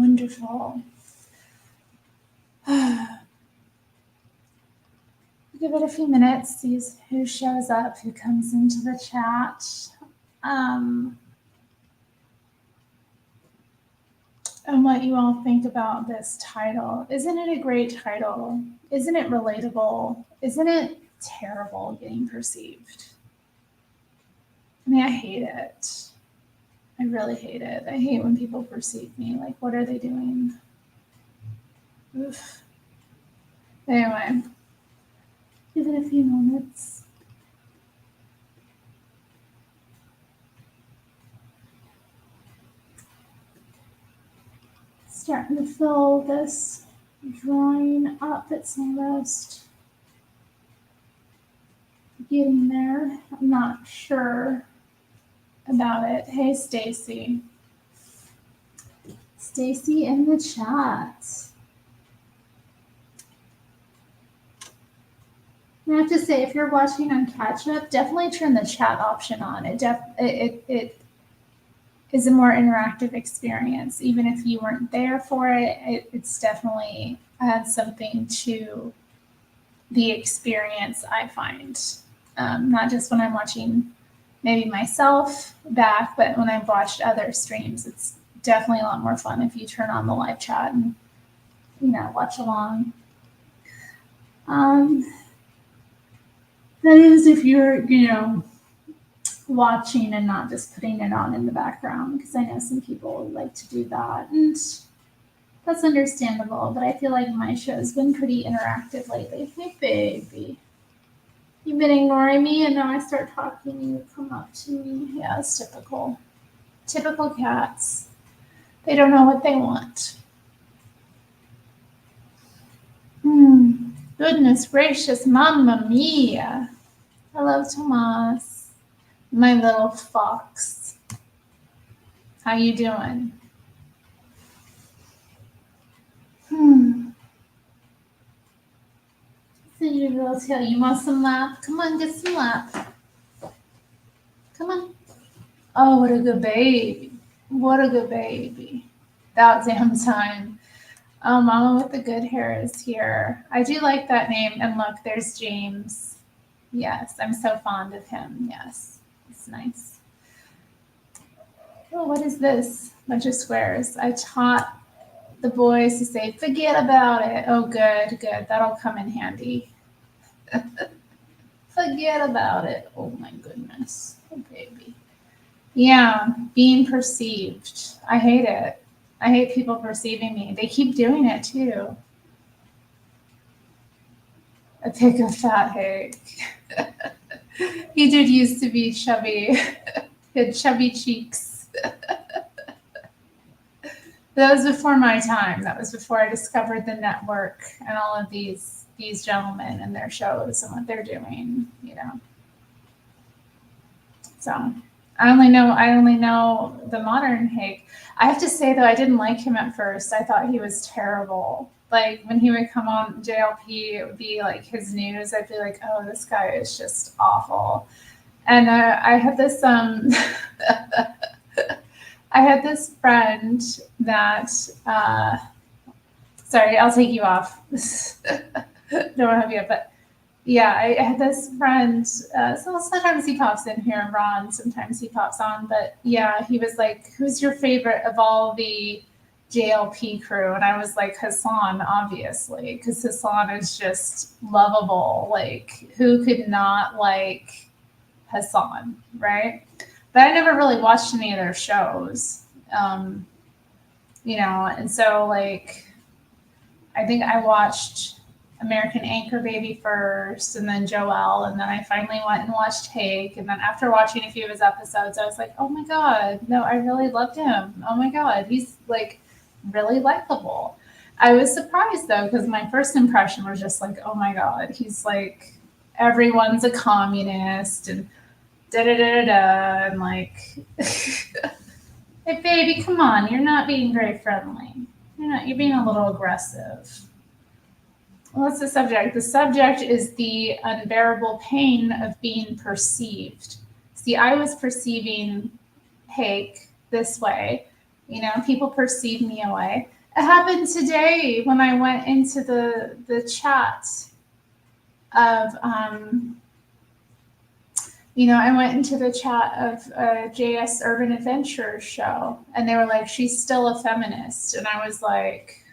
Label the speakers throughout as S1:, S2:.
S1: Wonderful. Give it a few minutes, see who shows up, who comes into the chat. And what you all think about this title. Isn't it a great title? Isn't it relatable? Isn't it terrible getting perceived? I mean, I hate it. I really hate it. I hate when people perceive me. Like, what are they doing? Oof. Anyway, give it a few moments. Starting to fill this drawing up. It's almost getting there. I'm not sure about it. Hey, Stacy. Stacy in the chat. I have to say, if you're watching on catch up, definitely turn the chat option on. It is a more interactive experience. Even if you weren't there for it, it's definitely adds something to the experience, I find. Not just when I'm watching maybe myself back, but when I've watched other streams, it's definitely a lot more fun if you turn on the live chat and, watch along. That is if you're, watching and not just putting it on in the background, because I know some people like to do that, and that's understandable, but I feel like my show's been pretty interactive lately. Hey, baby. You've been ignoring me, and now I start talking, you come up to me. Yeah, it's typical. Typical cats. They don't know what they want. Goodness gracious, mamma mia. Hello, Tomas. My little fox. How you doing? Send you a little tail. You want some lap? Come on, get some lap. Come on. Oh, what a good baby. What a good baby. About damn time. Oh, Mama with the good hair is here. I do like that name. And look, there's James. Yes, I'm so fond of him. Yes, it's nice. Oh, what is this? Bunch of squares. I taught the boys to say, forget about it. Oh, good, good. That'll come in handy. Forget about it. Oh, my goodness. Oh, baby. Yeah, being perceived. I hate it. I hate people perceiving me. They keep doing it too. A pick of fat Hank. He did used to be chubby. He had chubby cheeks. That was before my time. That was before I discovered the network and all of these gentlemen and their shows and what they're doing, So I only know the modern Hank. I have to say, though, I didn't like him at first. I thought he was terrible. Like, when he would come on JLP, it would be like his news. I'd be like, oh, this guy is just awful. And I had this I had this friend that sorry, I'll take you off. Don't have you, but yeah, I had this friend. So sometimes he pops in here, Ron. Sometimes he pops on, but yeah, he was like, "Who's your favorite of all the JLP crew?" And I was like, Hassan, obviously, because Hassan is just lovable. Like, who could not like Hassan, right? But I never really watched any of their shows, and so like, I think I watched American Anchor Baby first, and then Joel, and then I finally went and watched Hank. And then after watching a few of his episodes, I was like, oh my God, no, I really loved him. Oh my God, he's like really likable. I was surprised though, because my first impression was just like, oh my God, he's like, everyone's a communist and da-da-da-da-da, and like, hey baby, come on, you're not being very friendly. You're being a little aggressive. What's the subject? The subject is the unbearable pain of being perceived. See, I was perceiving Hank this way, People perceive me away. It happened today when I went into the chat of I went into the chat of JS Urban Adventures show, and they were like, she's still a feminist. And I was like,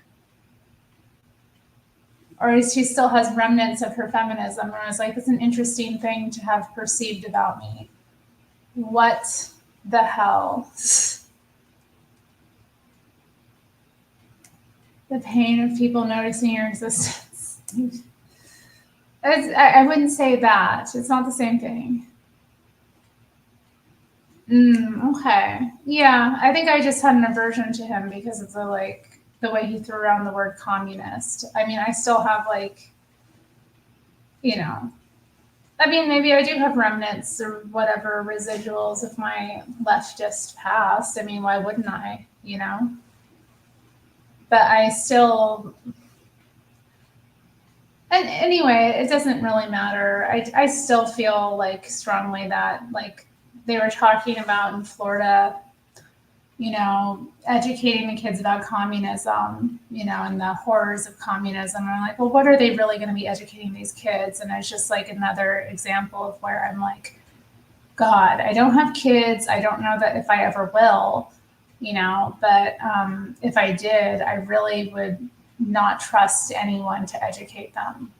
S1: or she still has remnants of her feminism. And I was like, it's an interesting thing to have perceived about me. What the hell? The pain of people noticing your existence. I wouldn't say that. It's not the same thing. Okay. Yeah, I think I just had an aversion to him because of the way he threw around the word communist. I mean, I still have maybe I do have remnants or whatever residuals of my leftist past. I mean, why wouldn't I, But I still, and anyway, it doesn't really matter. I still feel strongly that they were talking about in Florida, educating the kids about communism, and the horrors of communism. And I'm like, well, what are they really going to be educating these kids? And it's just another example of where I'm like, God, I don't have kids. I don't know that if I ever will, but if I did, I really would not trust anyone to educate them,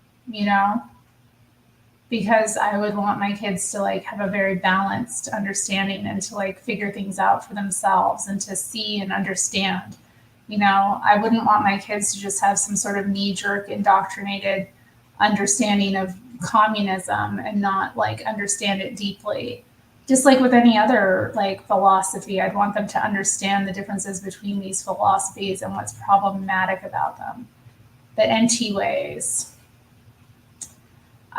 S1: because I would want my kids to have a very balanced understanding and to figure things out for themselves and to see and understand. I wouldn't want my kids to just have some sort of knee-jerk indoctrinated understanding of communism and not understand it deeply. Just like with any other philosophy, I'd want them to understand the differences between these philosophies and what's problematic about them, the NT ways.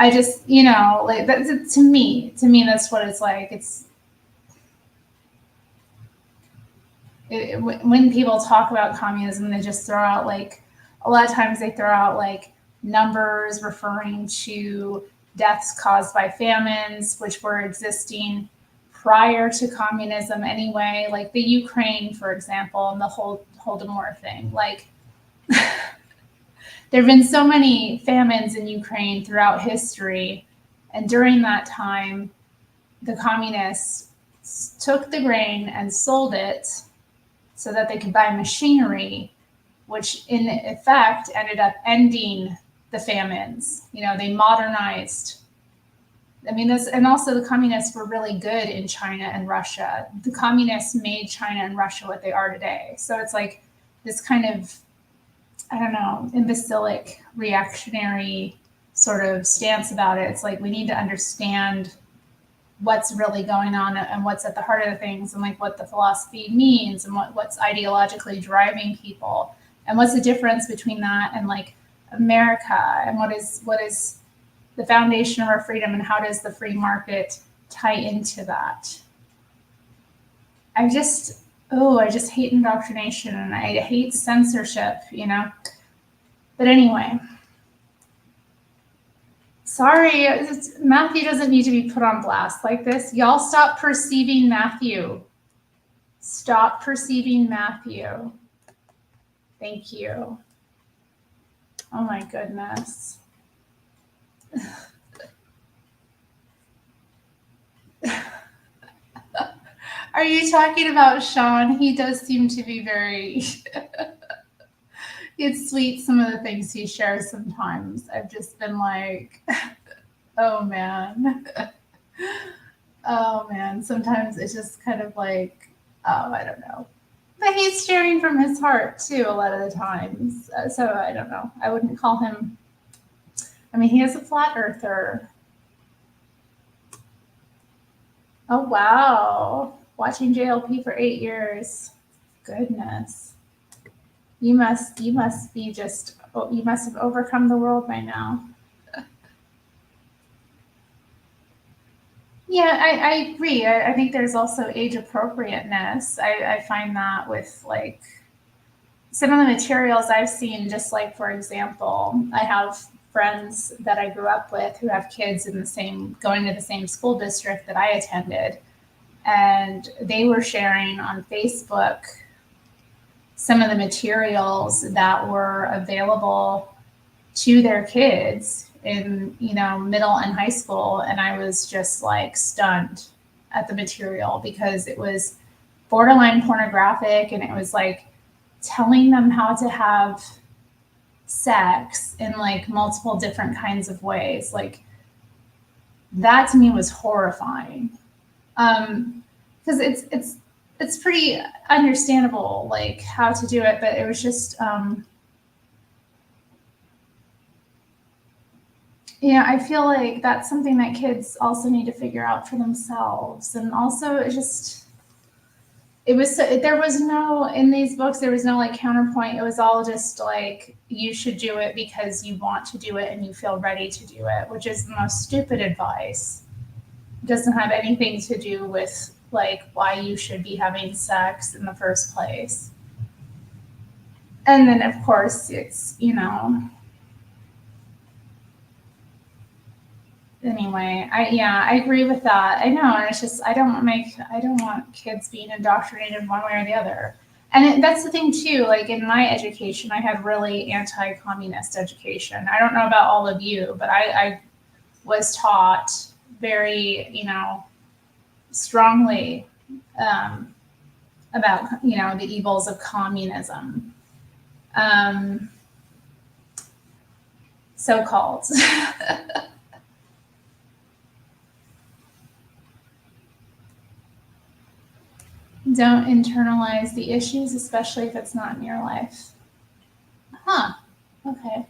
S1: I just, that's to me, that's what it's like. When people talk about communism, they just throw out a lot of times they throw out numbers referring to deaths caused by famines, which were existing prior to communism anyway, like the Ukraine, for example, and the whole Holodomor thing. There have been so many famines in Ukraine throughout history, and during that time, the communists took the grain and sold it so that they could buy machinery, which in effect ended up ending the famines. They modernized. And also the communists were really good in China and Russia. The communists made China and Russia what they are today. So it's this kind of, I don't know, imbecilic, reactionary sort of stance about it. It's we need to understand what's really going on and what's at the heart of the things, and what the philosophy means, and what's ideologically driving people, and what's the difference between that and America, and what is the foundation of our freedom, and how does the free market tie into that. I just hate indoctrination, and I hate censorship, But anyway, sorry, Matthew doesn't need to be put on blast like this. Y'all stop perceiving Matthew. Stop perceiving Matthew. Thank you. Oh my goodness. Are you talking about Sean? He does seem to be very... It's sweet, some of the things he shares sometimes. I've just been oh man. Oh man, sometimes it's just kind of I don't know. But he's sharing from his heart too a lot of the times. So I don't know. I wouldn't call him... he is a flat earther. Oh, wow. Watching JLP for 8 years. Goodness. You must be just, you must have overcome the world by now. Yeah, I agree. I think there's also age appropriateness. I find that with some of the materials I've seen, just for example, I have friends that I grew up with who have kids going to the same school district that I attended. And they were sharing on Facebook some of the materials that were available to their kids in, middle and high school. And I was just like stunned at the material because it was borderline pornographic, and it was like telling them how to have sex in like multiple different kinds of ways. Like that to me was horrifying. Because it's pretty understandable like how to do it, but it was just I feel like that's something that kids also need to figure out for themselves. And also there was no, in these books there was no like counterpoint. It was all just like, you should do it because you want to do it and you feel ready to do it, which is the most stupid advice. It doesn't have anything to do with like why you should be having sex in the first place. And then of course it's, anyway, I agree with that. I know, and it's just I don't want kids being indoctrinated one way or the other. And that's the thing too. Like in my education, I had really anti-communist education. I don't know about all of you, but I was taught very, strongly about the evils of communism, so-called. Don't internalize the issues, especially if it's not in your life. Huh. Okay.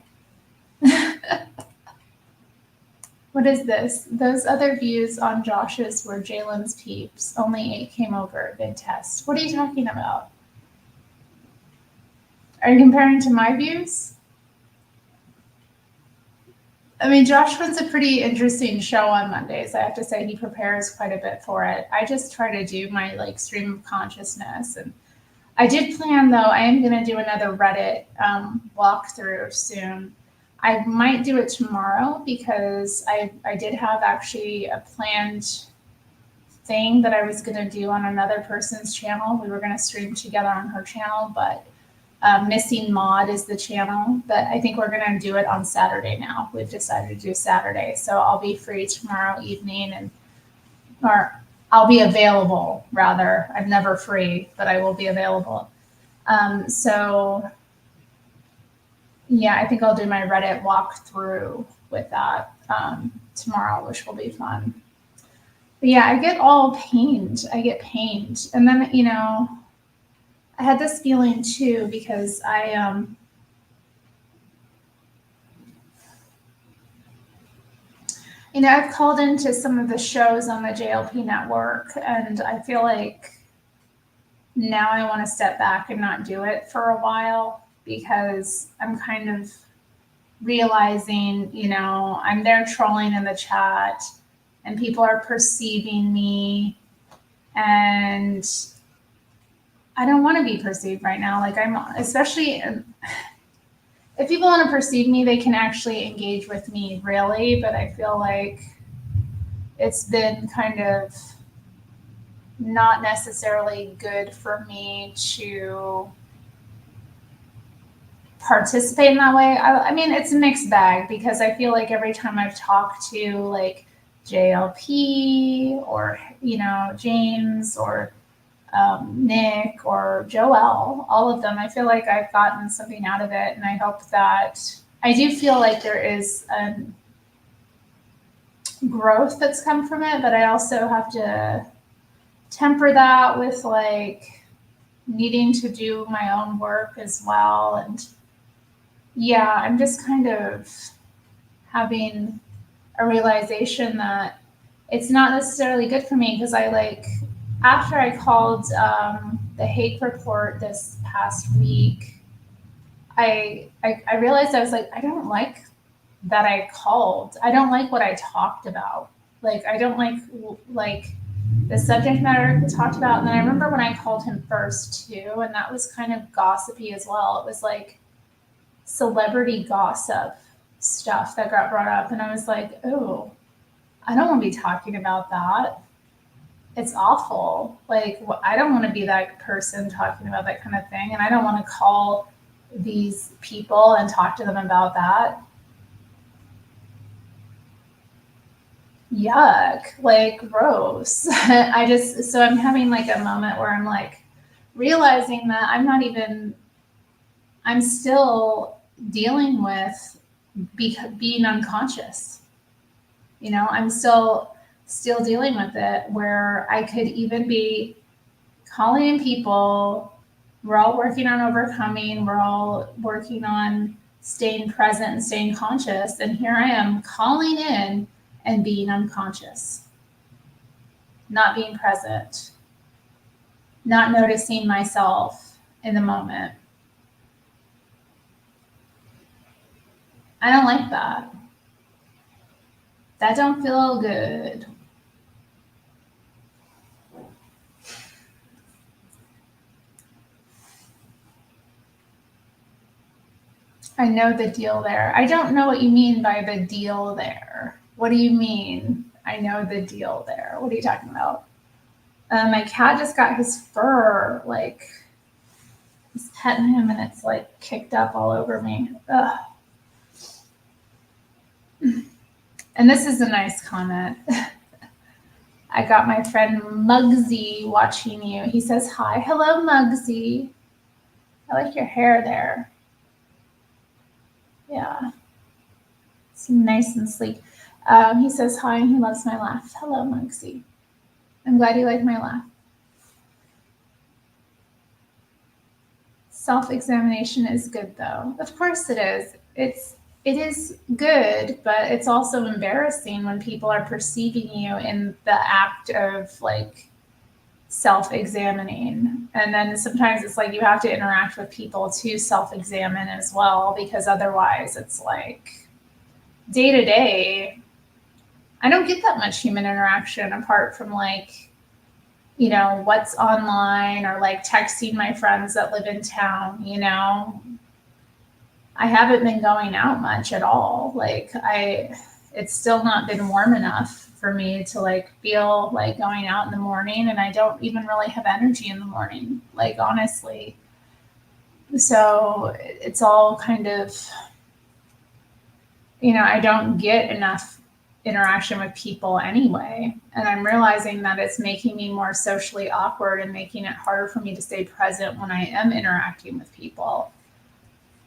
S1: What is this? Those other views on Josh's were Jalen's peeps. Only 8 came over. Good test. What are you talking about? Are you comparing to my views? I mean, Josh runs a pretty interesting show on Mondays. I have to say he prepares quite a bit for it. I just try to do my like stream of consciousness. And I did plan though, I am going to do another Reddit walkthrough soon. I might do it tomorrow because I did have actually a planned thing that I was going to do on another person's channel. We were going to stream together on her channel, but Missing Maud is the channel, but I think we're going to do it on Saturday now. We've decided to do Saturday. So I'll be free tomorrow evening or I'll be available rather. I'm never free, but I will be available. So yeah, I think I'll do my Reddit walkthrough with that tomorrow, which will be fun. But yeah, I get all pained. I get pained. And then, I had this feeling too because I've called into some of the shows on the JLP network, and I feel like now I want to step back and not do it for a while because I'm kind of realizing, I'm there trolling in the chat and people are perceiving me, and I don't want to be perceived right now. Like especially if people want to perceive me, they can actually engage with me really, but I feel like it's been kind of not necessarily good for me to participate in that way. I mean, it's a mixed bag because I feel like every time I've talked to like JLP or, James or Nick or Joelle, all of them, I feel like I've gotten something out of it. And I hope that I do feel like there is growth that's come from it, but I also have to temper that with like needing to do my own work as well. And yeah, I'm just kind of having a realization that it's not necessarily good for me because after I called the hate report this past week, I realized I was like, I don't like that I called. I don't like what I talked about. Like, I don't like the subject matter I talked about. And then I remember when I called him first too, and that was kind of gossipy as well. It was like celebrity gossip stuff that got brought up. And I was like, oh, I don't want to be talking about that. it's awful. Like, I don't want to be that person talking about that kind of thing. And I don't want to call these people and talk to them about that. Yuck, like gross. So I'm having like a moment where I'm like realizing that I'm still dealing with being unconscious. I'm still dealing with it, where I could even be calling people. We're all working on overcoming, we're all working on staying present and staying conscious. And here I am calling in and being unconscious, not being present, not noticing myself in the moment. I don't like that. That don't feel good. I know the deal there. I don't know what you mean by the deal there. What do you mean? I know the deal there. What are you talking about? My cat just got his fur, like, he's petting him and it's like kicked up all over me. Ugh. And this is a nice comment. I got my friend Muggsy watching you. He says, hi. Hello, Muggsy. I like your hair there. Yeah. It's nice and sleek. He says hi and he loves my laugh. Hello, Muggsy. I'm glad you like my laugh. Self-examination is good, though. Of course it is. It is good, but it's also embarrassing when people are perceiving you in the act of like self-examining. And then sometimes it's like you have to interact with people to self-examine as well, because otherwise it's like day to day, I don't get that much human interaction apart from like, what's online or like texting my friends that live in town. I haven't been going out much at all. Like it's still not been warm enough for me to like feel like going out in the morning, and I don't even really have energy in the morning, like honestly. So it's all kind of, I don't get enough interaction with people anyway. And I'm realizing that it's making me more socially awkward and making it harder for me to stay present when I am interacting with people.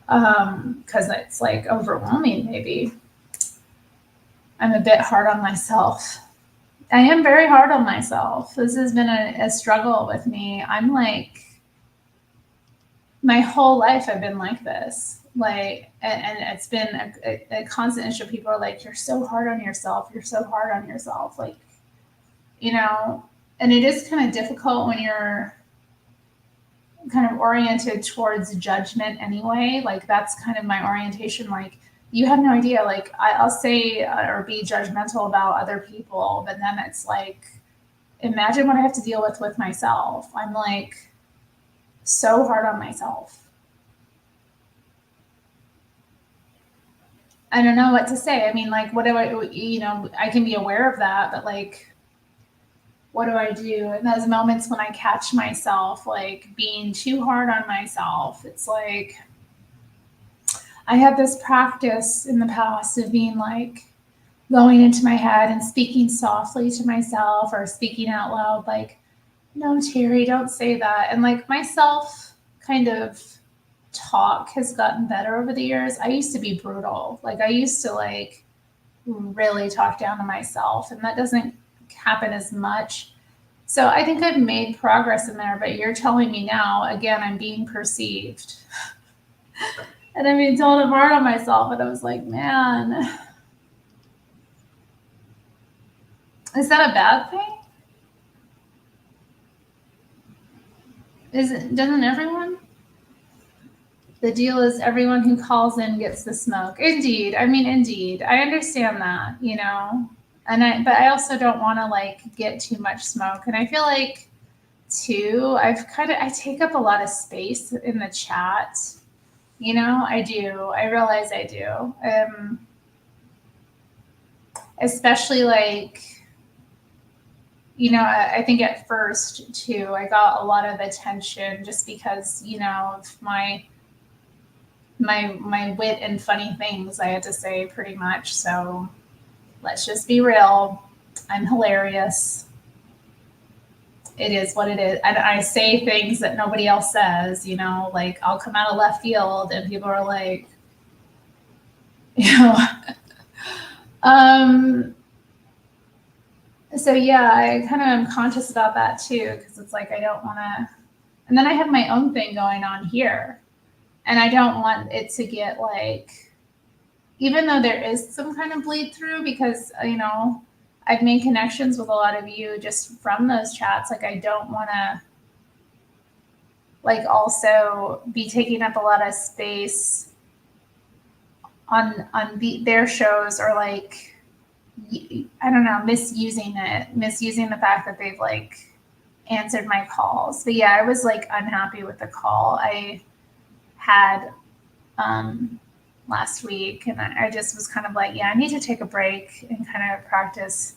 S1: Because it's like overwhelming, maybe. I'm a bit hard on myself. I am very hard on myself. This has been a struggle with me. I'm like, my whole life I've been like this. Like, and it's been a constant issue. People are like, you're so hard on yourself. You're so hard on yourself. Like, and it is kind of difficult when you're kind of oriented towards judgment anyway. Like, that's kind of my orientation. Like, you have no idea. Like, I'll say or be judgmental about other people, but then it's like, imagine what I have to deal with myself. I'm like so hard on myself. I don't know what to say. I mean, like, what do I can be aware of that, but like, what do I do in those moments when I catch myself like being too hard on myself? It's like, I had this practice in the past of being like going into my head and speaking softly to myself or speaking out loud, like, no, Terri, don't say that. And like my self kind of talk has gotten better over the years. I used to be brutal. Like I used to like really talk down to myself, and that doesn't happen as much. So I think I've made progress in there, but you're telling me now, again, I'm being perceived. And I'm being told I'm hard on myself. And I was like, man, is that a bad thing? Doesn't everyone? The deal is everyone who calls in gets the smoke. Indeed. I mean, indeed. I understand that, but I also don't want to like get too much smoke. And I feel like too, I take up a lot of space in the chat. I do. I realize I do. Especially like, I think at first too, I got a lot of attention just because, of my wit and funny things I had to say pretty much. So let's just be real. I'm hilarious. It is what it is. And I say things that nobody else says, like I'll come out of left field and people are like, you know, so yeah, I kind of am conscious about that too, because it's like I don't want to. And then I have my own thing going on here, and I don't want it to get like, even though there is some kind of bleed through, because I've made connections with a lot of you just from those chats. Like I don't want to like also be taking up a lot of space on their shows, or like, I don't know, misusing the fact that they've like answered my calls. But yeah, I was like unhappy with the call I had last week, and I just was kind of like, yeah, I need to take a break and kind of practice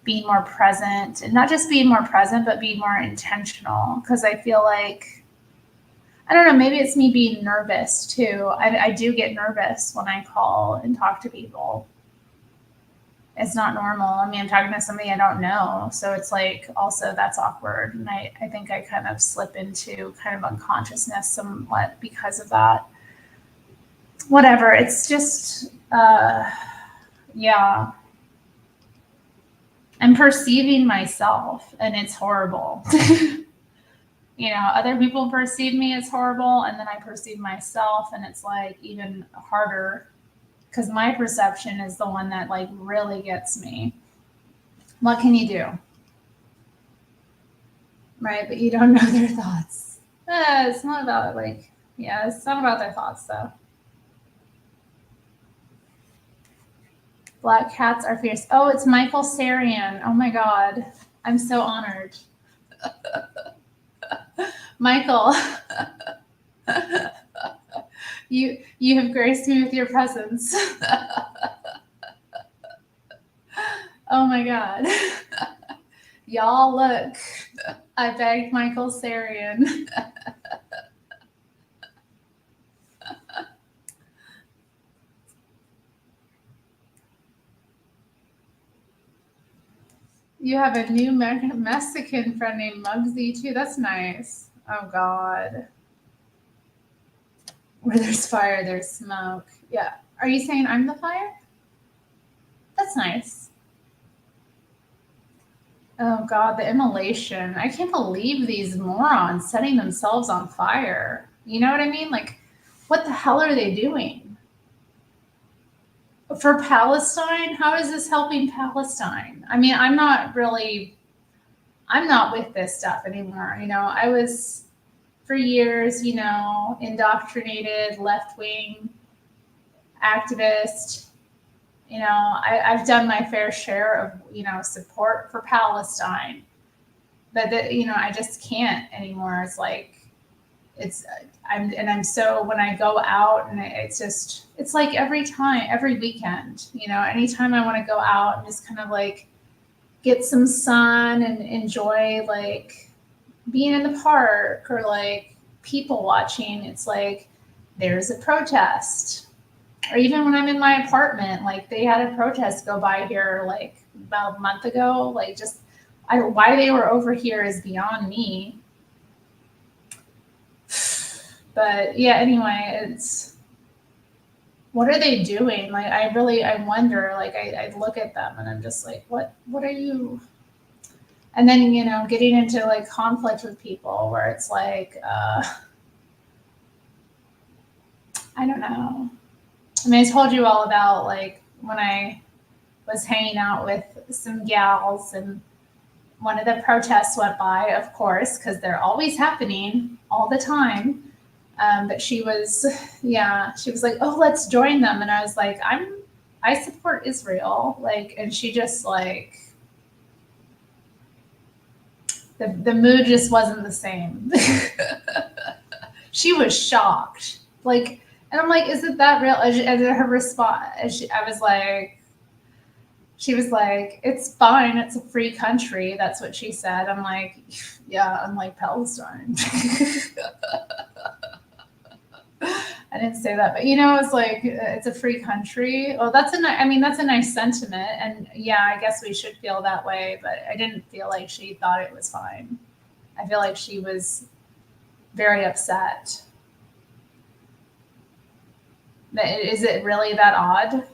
S1: being more present, and not just being more present, but be more intentional. Because I feel like, I don't know, maybe it's me being nervous too. I do get nervous when I call and talk to people. It's not normal. I mean, I'm talking to somebody I don't know. So it's like, also that's awkward. And I think I kind of slip into kind of unconsciousness somewhat because of that. Whatever. It's just, yeah. I'm perceiving myself, and it's horrible. Other people perceive me as horrible, and then I perceive myself, and it's like even harder, because my perception is the one that like really gets me. What can you do? Right? But you don't know their thoughts. It's not about like, yeah, it's not about their thoughts though. Black cats are fierce. Oh, it's Michael Sarian. Oh my God. I'm so honored. Michael, you have graced me with your presence. Oh my God. Y'all, look. I begged Michael Sarian. You have a new Mexican friend named Muggsy too. That's nice. Oh God. Where there's fire, there's smoke. Yeah. Are you saying I'm the fire? That's nice. Oh God, the immolation. I can't believe these morons setting themselves on fire. You know what I mean? Like, what the hell are they doing? For Palestine? How is this helping Palestine? I mean, I'm not with this stuff anymore. I was for years, indoctrinated left-wing activist. I've done my fair share of, support for Palestine, but I just can't anymore. It's like, I'm so, when I go out, and it's like every weekend, anytime I want to go out and just kind of like get some sun and enjoy like being in the park, or like people watching, it's like there's a protest. Or even when I'm in my apartment, like they had a protest go by here like about a month ago. Like, just why they were over here is beyond me. But yeah, anyway, it's, what are they doing? Like, I wonder, like I look at them and I'm just like, what are you? And then, getting into like conflict with people where it's like, I don't know. I mean, I told you all about like when I was hanging out with some gals, and one of the protests went by, of course, because they're always happening all the time. But she was like, oh, let's join them. And I was like, I support Israel. Like, and she just like, the mood just wasn't the same. She was shocked. Like, and I'm like, is it that real? And her response, I was like, She was like, it's fine. It's a free country. That's what she said. I'm like, yeah, unlike Palestine. I didn't say that, but it's like it's a free country. Well, that's a nice sentiment, and yeah, I guess we should feel that way. But I didn't feel like she thought it was fine. I feel like she was very upset. But is it really that odd?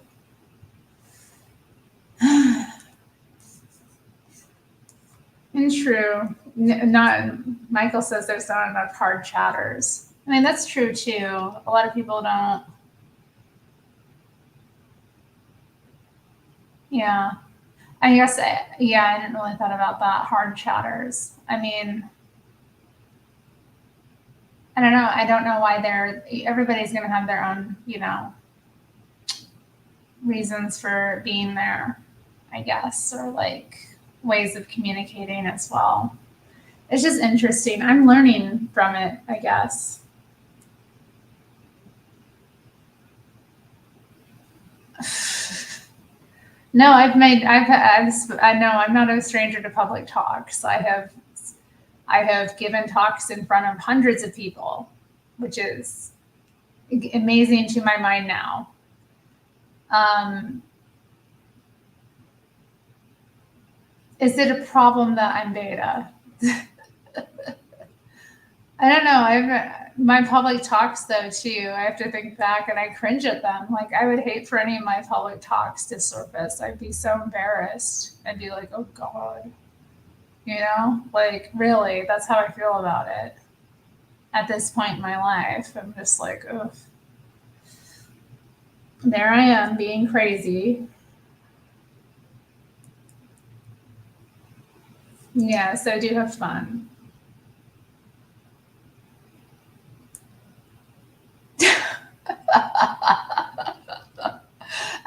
S1: And true. Not Michael says there's not enough hard chatters. I mean, that's true too. A lot of people don't. Yeah. I guess, yeah, I didn't really thought about that. Hard chatters. I mean, I don't know. I don't know why everybody's going to have their own, reasons for being there, I guess, or like ways of communicating as well. It's just interesting. I'm learning from it, I guess. No, I know I'm not a stranger to public talks. I have given talks in front of hundreds of people, which is amazing to my mind now. Is it a problem that I'm beta? I don't know. My public talks though too. I have to think back and I cringe at them. Like I would hate for any of my public talks to surface. I'd be so embarrassed. I'd be like, oh God. Like really, that's how I feel about it. At this point in my life, I'm just like, ugh. There I am being crazy. Yeah, so do have fun.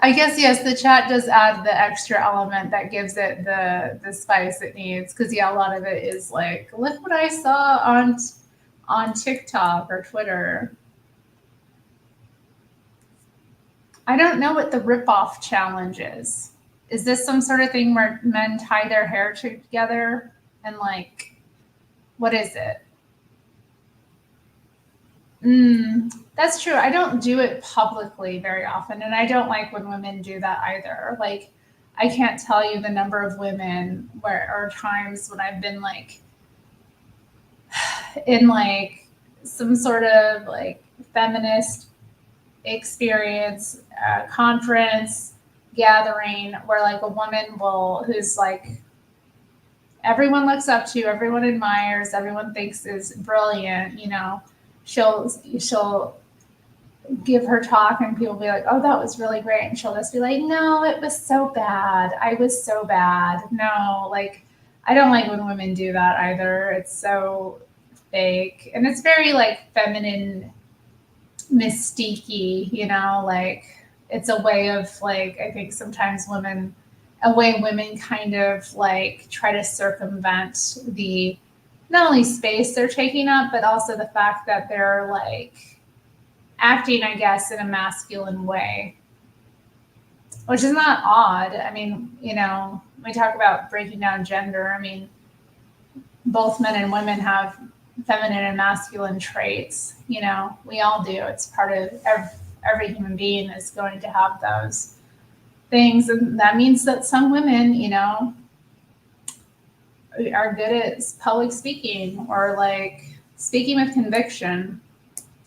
S1: I guess yes, the chat does add the extra element that gives it the spice it needs. Because yeah, a lot of it is like, look what I saw on TikTok or Twitter. I don't know what the rip-off challenge is. Is this some sort of thing where men tie their hair together and like, what is it? That's true. I don't do it publicly very often, and I don't like when women do that either. Like, I can't tell you the number of women where or times when I've been like in like some sort of like feminist experience, conference, gathering where like a woman who's like everyone looks up to, everyone admires, everyone thinks is brilliant, she'll give her talk and people be like, oh, that was really great. And she'll just be like, no, it was so bad. I was so bad. No, like, I don't like when women do that either. It's so fake. And it's very like feminine, mystique-y, like it's a way of like, I think sometimes women kind of like try to circumvent the not only space they're taking up, but also the fact that they're like acting, I guess, in a masculine way, which is not odd. I mean, we talk about breaking down gender. I mean, both men and women have feminine and masculine traits. We all do. It's part of every human being is going to have those things. And that means that some women, are good at public speaking or like speaking with conviction.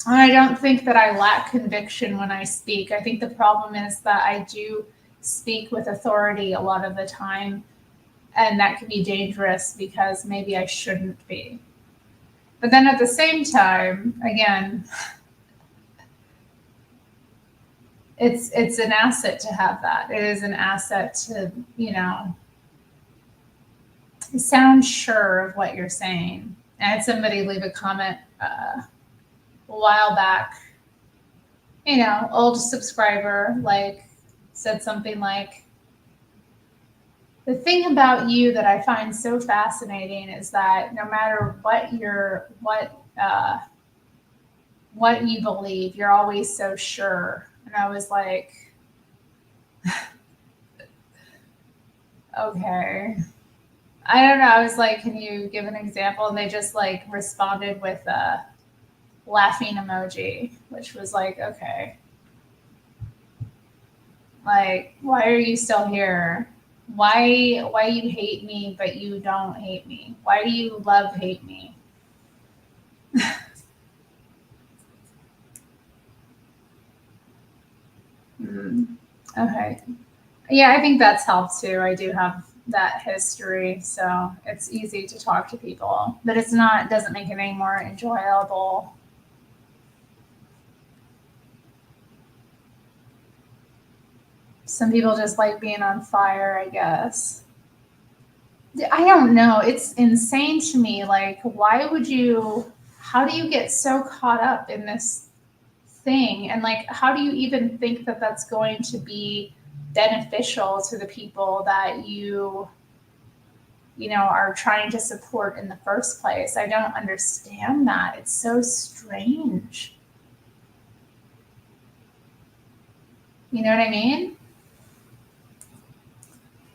S1: I don't think that I lack conviction when I speak. I think the problem is that I do speak with authority a lot of the time, and that can be dangerous because maybe I shouldn't be. But then at the same time, again, it's an asset to have that. It is an asset to, sound sure of what you're saying. I had somebody leave a comment a while back, old subscriber, like said something like, the thing about you that I find so fascinating is that no matter what you believe, you're always so sure. And I was like, Okay. I don't know. I was like, can you give an example? And they just like responded with a laughing emoji, which was like, okay, like, why are you still here? Why you hate me, but you don't hate me? Why do you love hate me? Mm, okay. Yeah, I think that's helped too. I do have that history, so it's easy to talk to people, but it's not, doesn't make it any more enjoyable. Some people just like being on fire, I guess. I don't know. It's insane to me. Like, why would you, how do you get so caught up in this thing? And like, how do you even think that that's going to be beneficial to the people that are trying to support in the first place? I don't understand that. It's so strange. You know what I mean?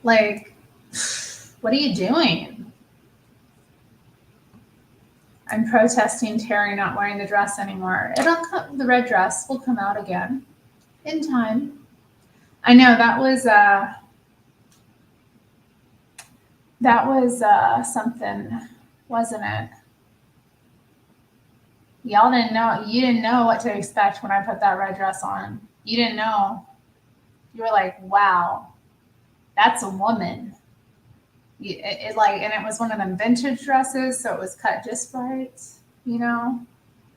S1: Like, what are you doing? I'm protesting Terry not wearing the dress anymore. The red dress will come out again in time. I know that was something, wasn't it? You didn't know what to expect when I put that red dress on. You didn't know. You were like, wow, that's a woman. And it was one of them vintage dresses, so it was cut just right, you know,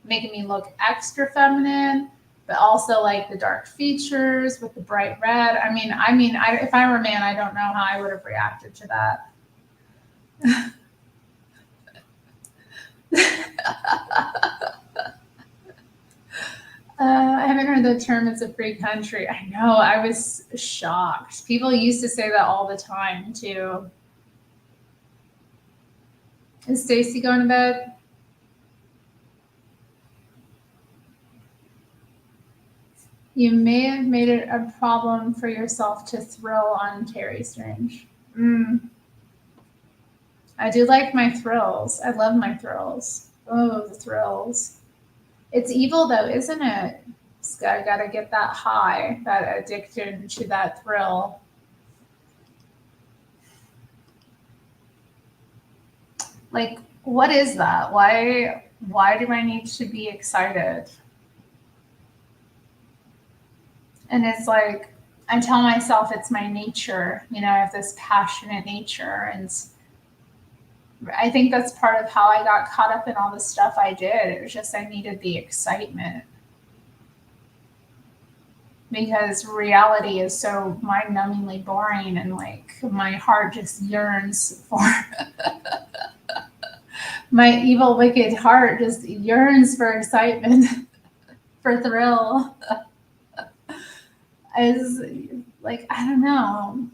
S1: making me look extra feminine, but also like the dark features with the bright red. If I were a man, I don't know how I would have reacted to that. I haven't heard the term "it's a free country." I know. I was shocked. People used to say that all the time too. Is Stacy going to bed? You may have made it a problem for yourself to thrill on Terri Strange. I do like my thrills. I love my thrills. Oh, the thrills. It's evil though, isn't it? It's gotta get that high, that addiction to that thrill. Like, what is that? Why do I need to be excited? And it's like I tell myself it's my nature. I have this passionate nature, and I think that's part of how I got caught up in all the stuff I did. It was just I needed the excitement because reality is so mind-numbingly boring, and like my heart just yearns for my evil, wicked heart just yearns for excitement, for thrill. Is like I don't know.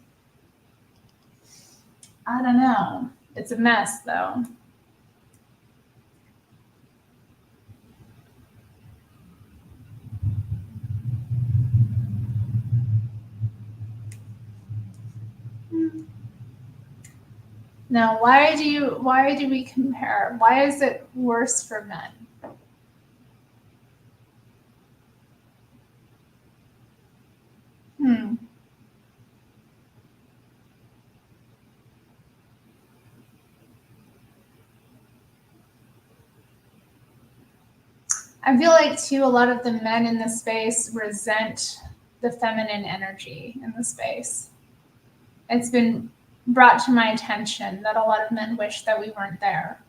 S1: I don't know. It's a mess though. Now, why do we compare? Why is it worse for men? Hmm. I feel like too a lot of the men in the space resent the feminine energy in the space. It's been brought to my attention that a lot of men wish that we weren't there.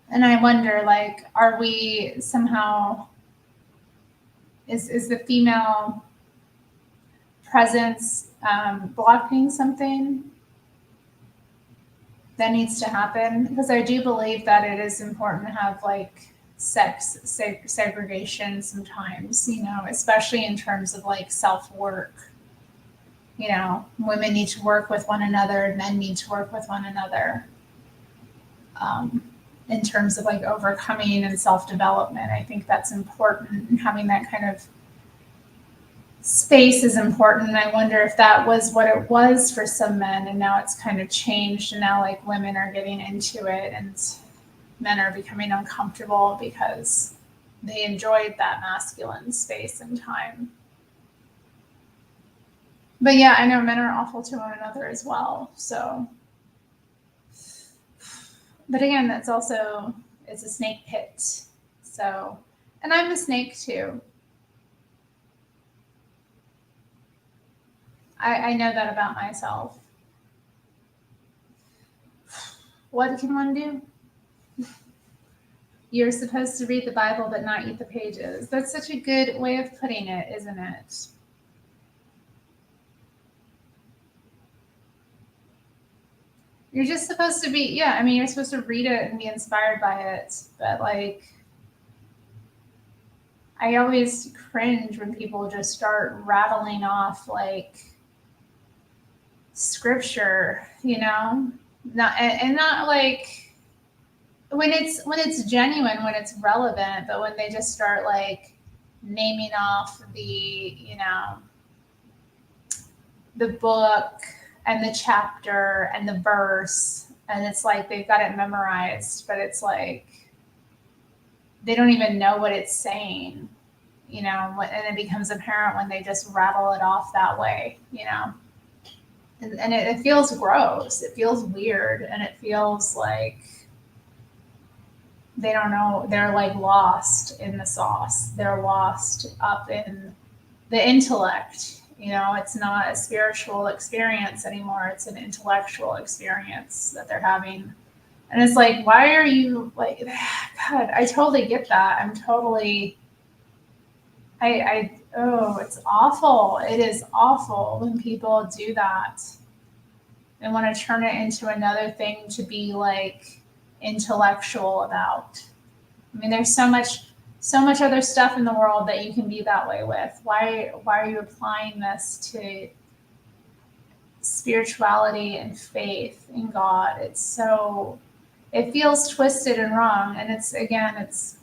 S1: And I wonder, like, are we somehow is the female presence blocking something that needs to happen? Because I do believe that it is important to have like segregation sometimes, especially in terms of like self work. Women need to work with one another, men need to work with one another. In terms of like overcoming and self development, I think that's important, and having that kind of space is important. I wonder if that was what it was for some men, and now it's kind of changed, and now like women are getting into it and men are becoming uncomfortable because they enjoyed that masculine space and time. But yeah, I know men are awful to one another as well. So, but again, that's also, it's a snake pit. So, and I'm a snake too. I know that about myself. What can one do? You're supposed to read the Bible but not eat the pages. That's such a good way of putting it, isn't it? You're just supposed to be, yeah, I mean, you're supposed to read it and be inspired by it. But like, I always cringe when people just start rattling off like scripture, you know? Not and not like when it's genuine, when it's relevant, but when they just start like naming off the, you know, the book and the chapter and the verse, and it's like they've got it memorized, but it's like they don't even know what it's saying, you know, and it becomes apparent when they just rattle it off that way, you know. And it feels gross, it feels weird, and it feels like they don't know, they're like lost in the sauce, they're lost up in the intellect. You know, it's not a spiritual experience anymore, it's an intellectual experience that they're having. And it's like, why are you like, God, I totally get that. I'm totally, oh, it's awful. It is awful when people do that and want to turn it into another thing to be like intellectual about. I mean, there's so much other stuff in the world that you can be that way with. Why are you applying this to spirituality and faith in God? It's so, it feels twisted and wrong. And it's, again, it's,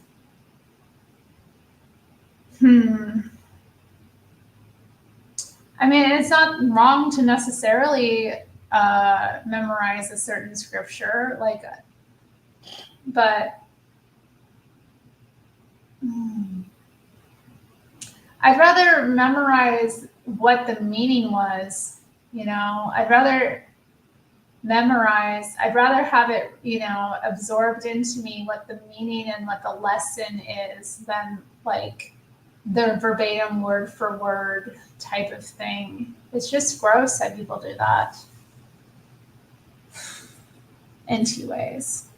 S1: I mean, it's not wrong to necessarily memorize a certain scripture, like, but I'd rather memorize what the meaning was, you know. I'd rather I'd rather have it, you know, absorbed into me what the meaning and what the lesson is than like the verbatim word for word type of thing. It's just gross that people do that in two ways.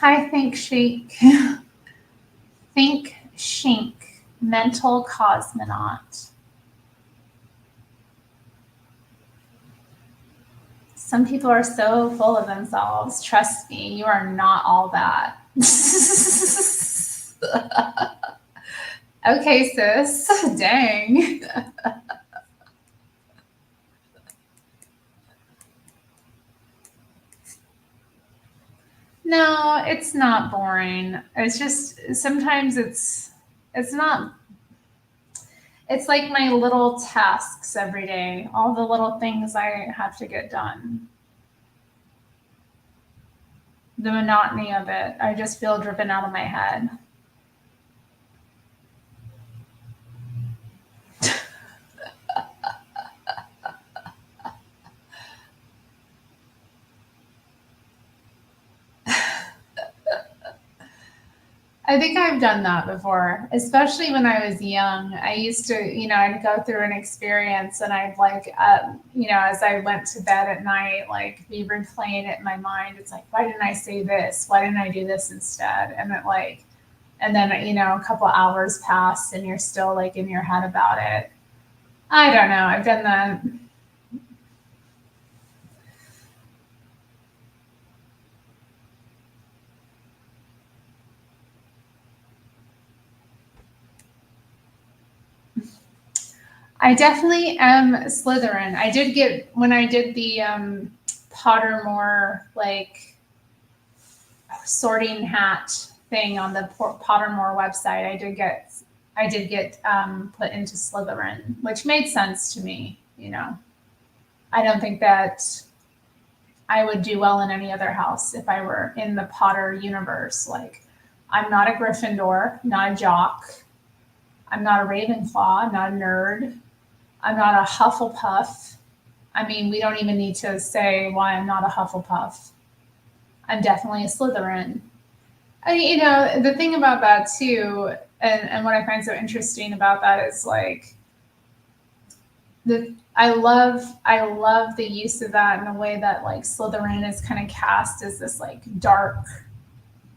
S1: Hi, Think Chic. Think Chic, mental cosmonaut. Some people are so full of themselves. Trust me, you are not all that. Okay, sis. Dang. No, it's not boring. It's just sometimes it's not, it's like my little tasks every day, all the little things I have to get done. The monotony of it, I just feel driven out of my head. I think I've done that before, especially when I was young. I used to, you know, I'd go through an experience and I'd like, you know, as I went to bed at night, like be replaying it in my mind. It's like, why didn't I say this? Why didn't I do this instead? And it like, and then, you know, a couple hours pass and you're still like in your head about it. I don't know. I've done that. I definitely am Slytherin. I did get when I did the Pottermore like sorting hat thing on the Pottermore website. I did get put into Slytherin, which made sense to me. I don't think that I would do well in any other house if I were in the Potter universe. Like, I'm not a Gryffindor, not a jock. I'm not a Ravenclaw. I'm not a nerd. I'm not a Hufflepuff. I mean, we don't even need to say why I'm not a Hufflepuff. I'm definitely a Slytherin. The thing about that too, and what I find so interesting about that is like I love the use of that in a way that like Slytherin is kind of cast as this like dark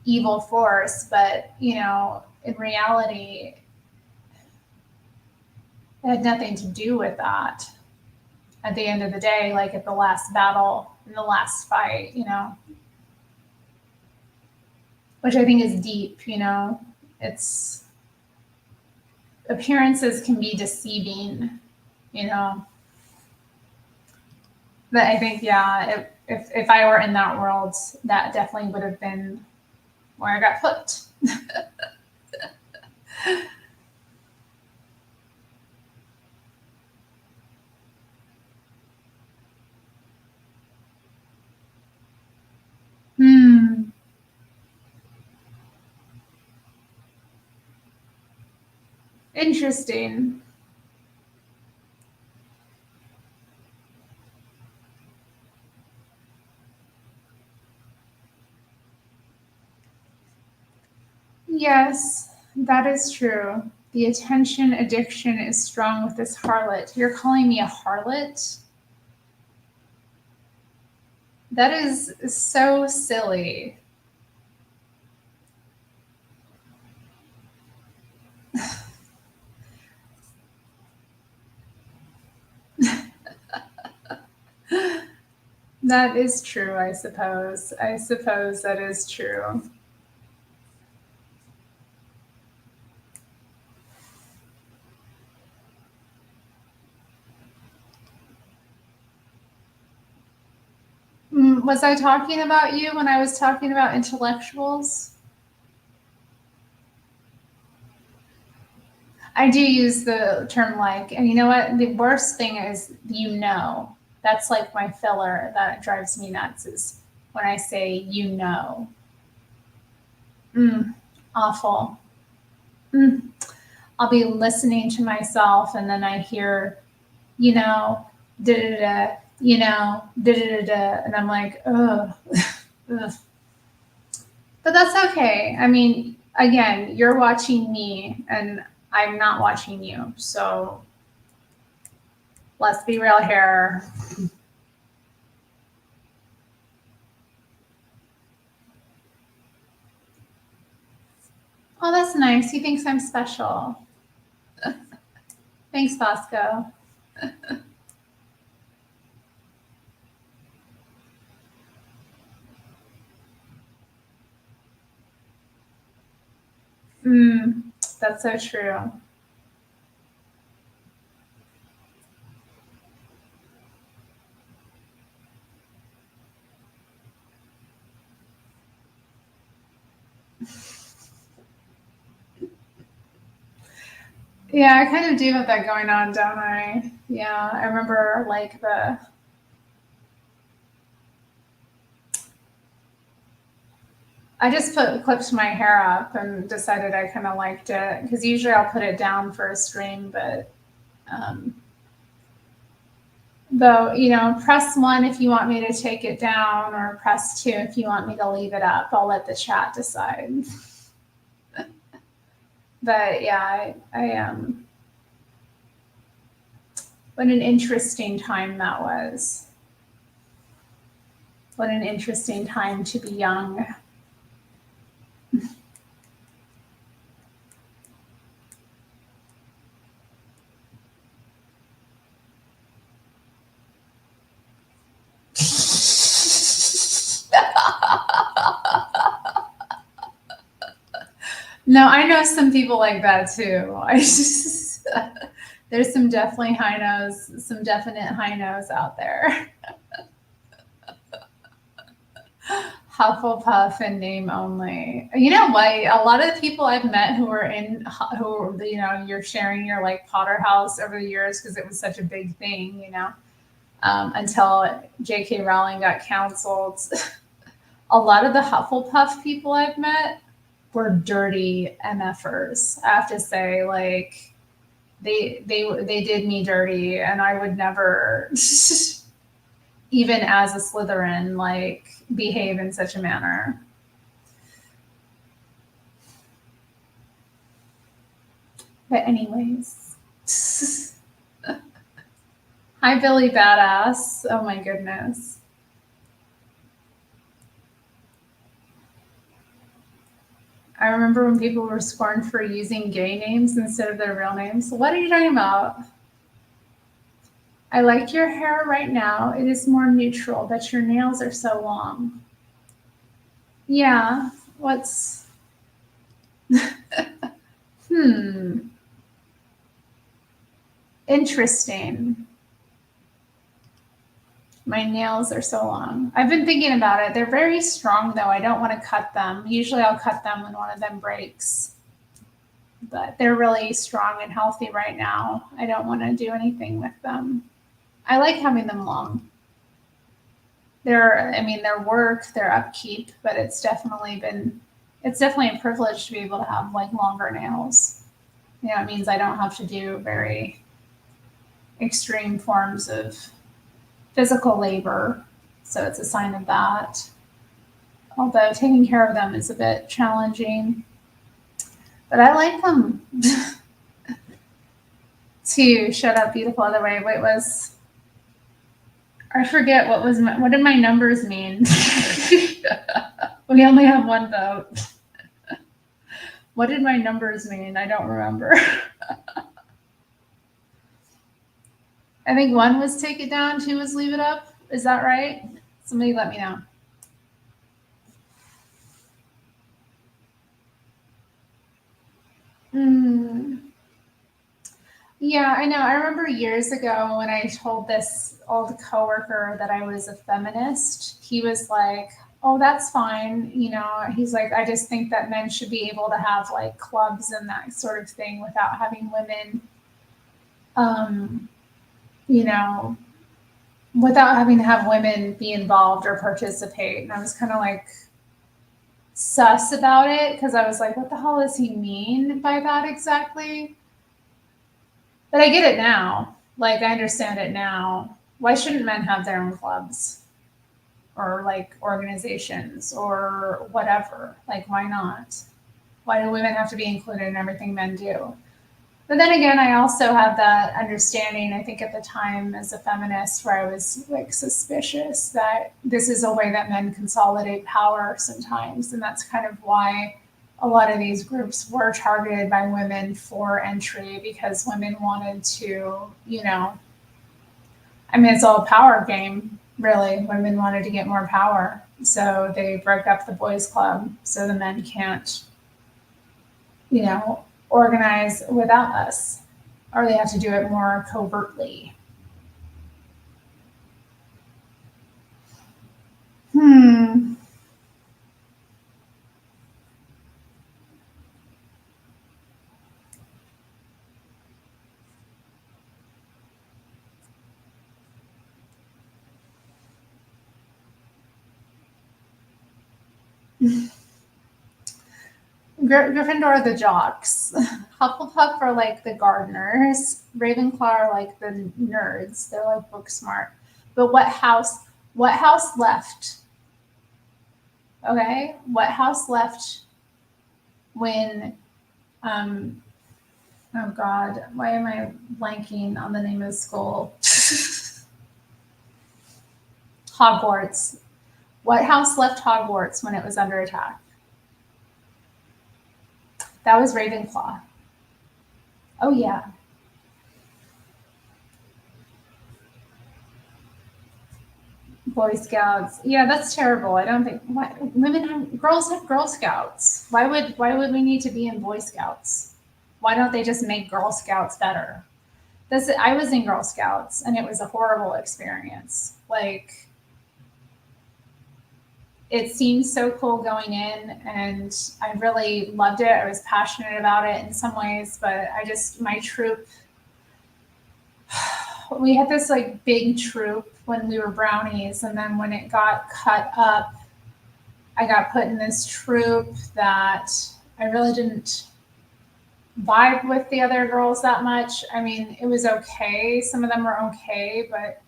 S1: evil force, but in reality, it had nothing to do with that. At the end of the day, like at the last battle, in the last fight, which I think is deep. It's appearances can be deceiving, you know. But I think, yeah, if I were in that world, that definitely would have been where I got put. Hmm. Interesting. Yes, that is true. The attention addiction is strong with this harlot. You're calling me a harlot? That is so silly. That is true, I suppose. I suppose that is true. Was I talking about you when I was talking about intellectuals? I do use the term like, and you know what? The worst thing is, That's like my filler that drives me nuts is when I say, awful. Mm. I'll be listening to myself and then I hear, you know, da da da, da da da, and I'm like, ugh, ugh. But that's okay. I mean, again, you're watching me and I'm not watching you. So let's be real here. Oh, that's nice. He thinks I'm special. Thanks, Bosco. Mm, that's so true. Yeah, I kind of do have that going on, don't I? Yeah, I remember like I just clipped my hair up and decided I kind of liked it because usually I'll put it down for a stream, but um, though press one if you want me to take it down, or press two if you want me to leave it up. I'll let the chat decide. But yeah, what an interesting time that was. What an interesting time to be young. No, I know some people like that too. I just There's some definitely high nose, some definite high nose out there. Hufflepuff and name only. You know what? A lot of the people I've met who are in, who, you know, you're sharing your like Potter house over the years because it was such a big thing, you know, until J.K. Rowling got canceled. A lot of the Hufflepuff people I've met were dirty MFers. I have to say, like, they did me dirty, and I would never, even as a Slytherin, like behave in such a manner. But anyways, hi Billy Badass. Oh my goodness. I remember when people were scorned for using gay names instead of their real names. What are you talking about? I like your hair right now. It is more neutral, but your nails are so long. Yeah. What's hmm. Interesting. My nails are so long. I've been thinking about it. They're very strong though. I don't want to cut them. Usually I'll cut them when one of them breaks. But they're really strong and healthy right now. I don't want to do anything with them. I like having them long. I mean, their work, their upkeep, but it's definitely a privilege to be able to have like longer nails. You know, it means I don't have to do very extreme forms of physical labor. So it's a sign of that. Although taking care of them is a bit challenging, but I like them. To shut up, beautiful other way. Wait, I forget what did my numbers mean? We only have one vote. What did my numbers mean? I don't remember. I think one was take it down, two was leave it up. Is that right? Somebody let me know. Mm. Yeah, I know. I remember years ago when I told this old coworker that I was a feminist, he was like, "Oh, that's fine." You know, he's like, "I just think that men should be able to have like clubs and that sort of thing without having women, um, you know, without having to have women be involved or participate." And I was kind of like sus about it because I was like, "What the hell does he mean by that exactly?" But I get it now. Like I understand it now. Why shouldn't men have their own clubs or like organizations or whatever? Like why not? Why do women have to be included in everything men do? But then again, I also have that understanding, I think at the time as a feminist, where I was like suspicious that this is a way that men consolidate power sometimes. And that's kind of why a lot of these groups were targeted by women for entry because women wanted to, you know, I mean, it's all a power game, really. Women wanted to get more power. So they broke up the boys' club so the men can't, you know, organize without us, or they have to do it more covertly. Hmm. Gryffindor are the jocks. Hufflepuff are like the gardeners. Ravenclaw are like the nerds. They're like book smart. But what house? What house left? Okay, what house left when? Um, oh God, why am I blanking on the name of the school? Hogwarts. What house left Hogwarts when it was under attack? That was Ravenclaw. Oh yeah. Boy Scouts. Yeah, that's terrible. I don't think girls have Girl Scouts. Why would we need to be in Boy Scouts? Why don't they just make Girl Scouts better? I was in Girl Scouts and it was a horrible experience. Like, it seemed so cool going in and I really loved it. I was passionate about it in some ways, but my troop, we had this like big troop when we were brownies. And then when it got cut up, I got put in this troop that I really didn't vibe with the other girls that much. I mean, it was okay. Some of them were okay, but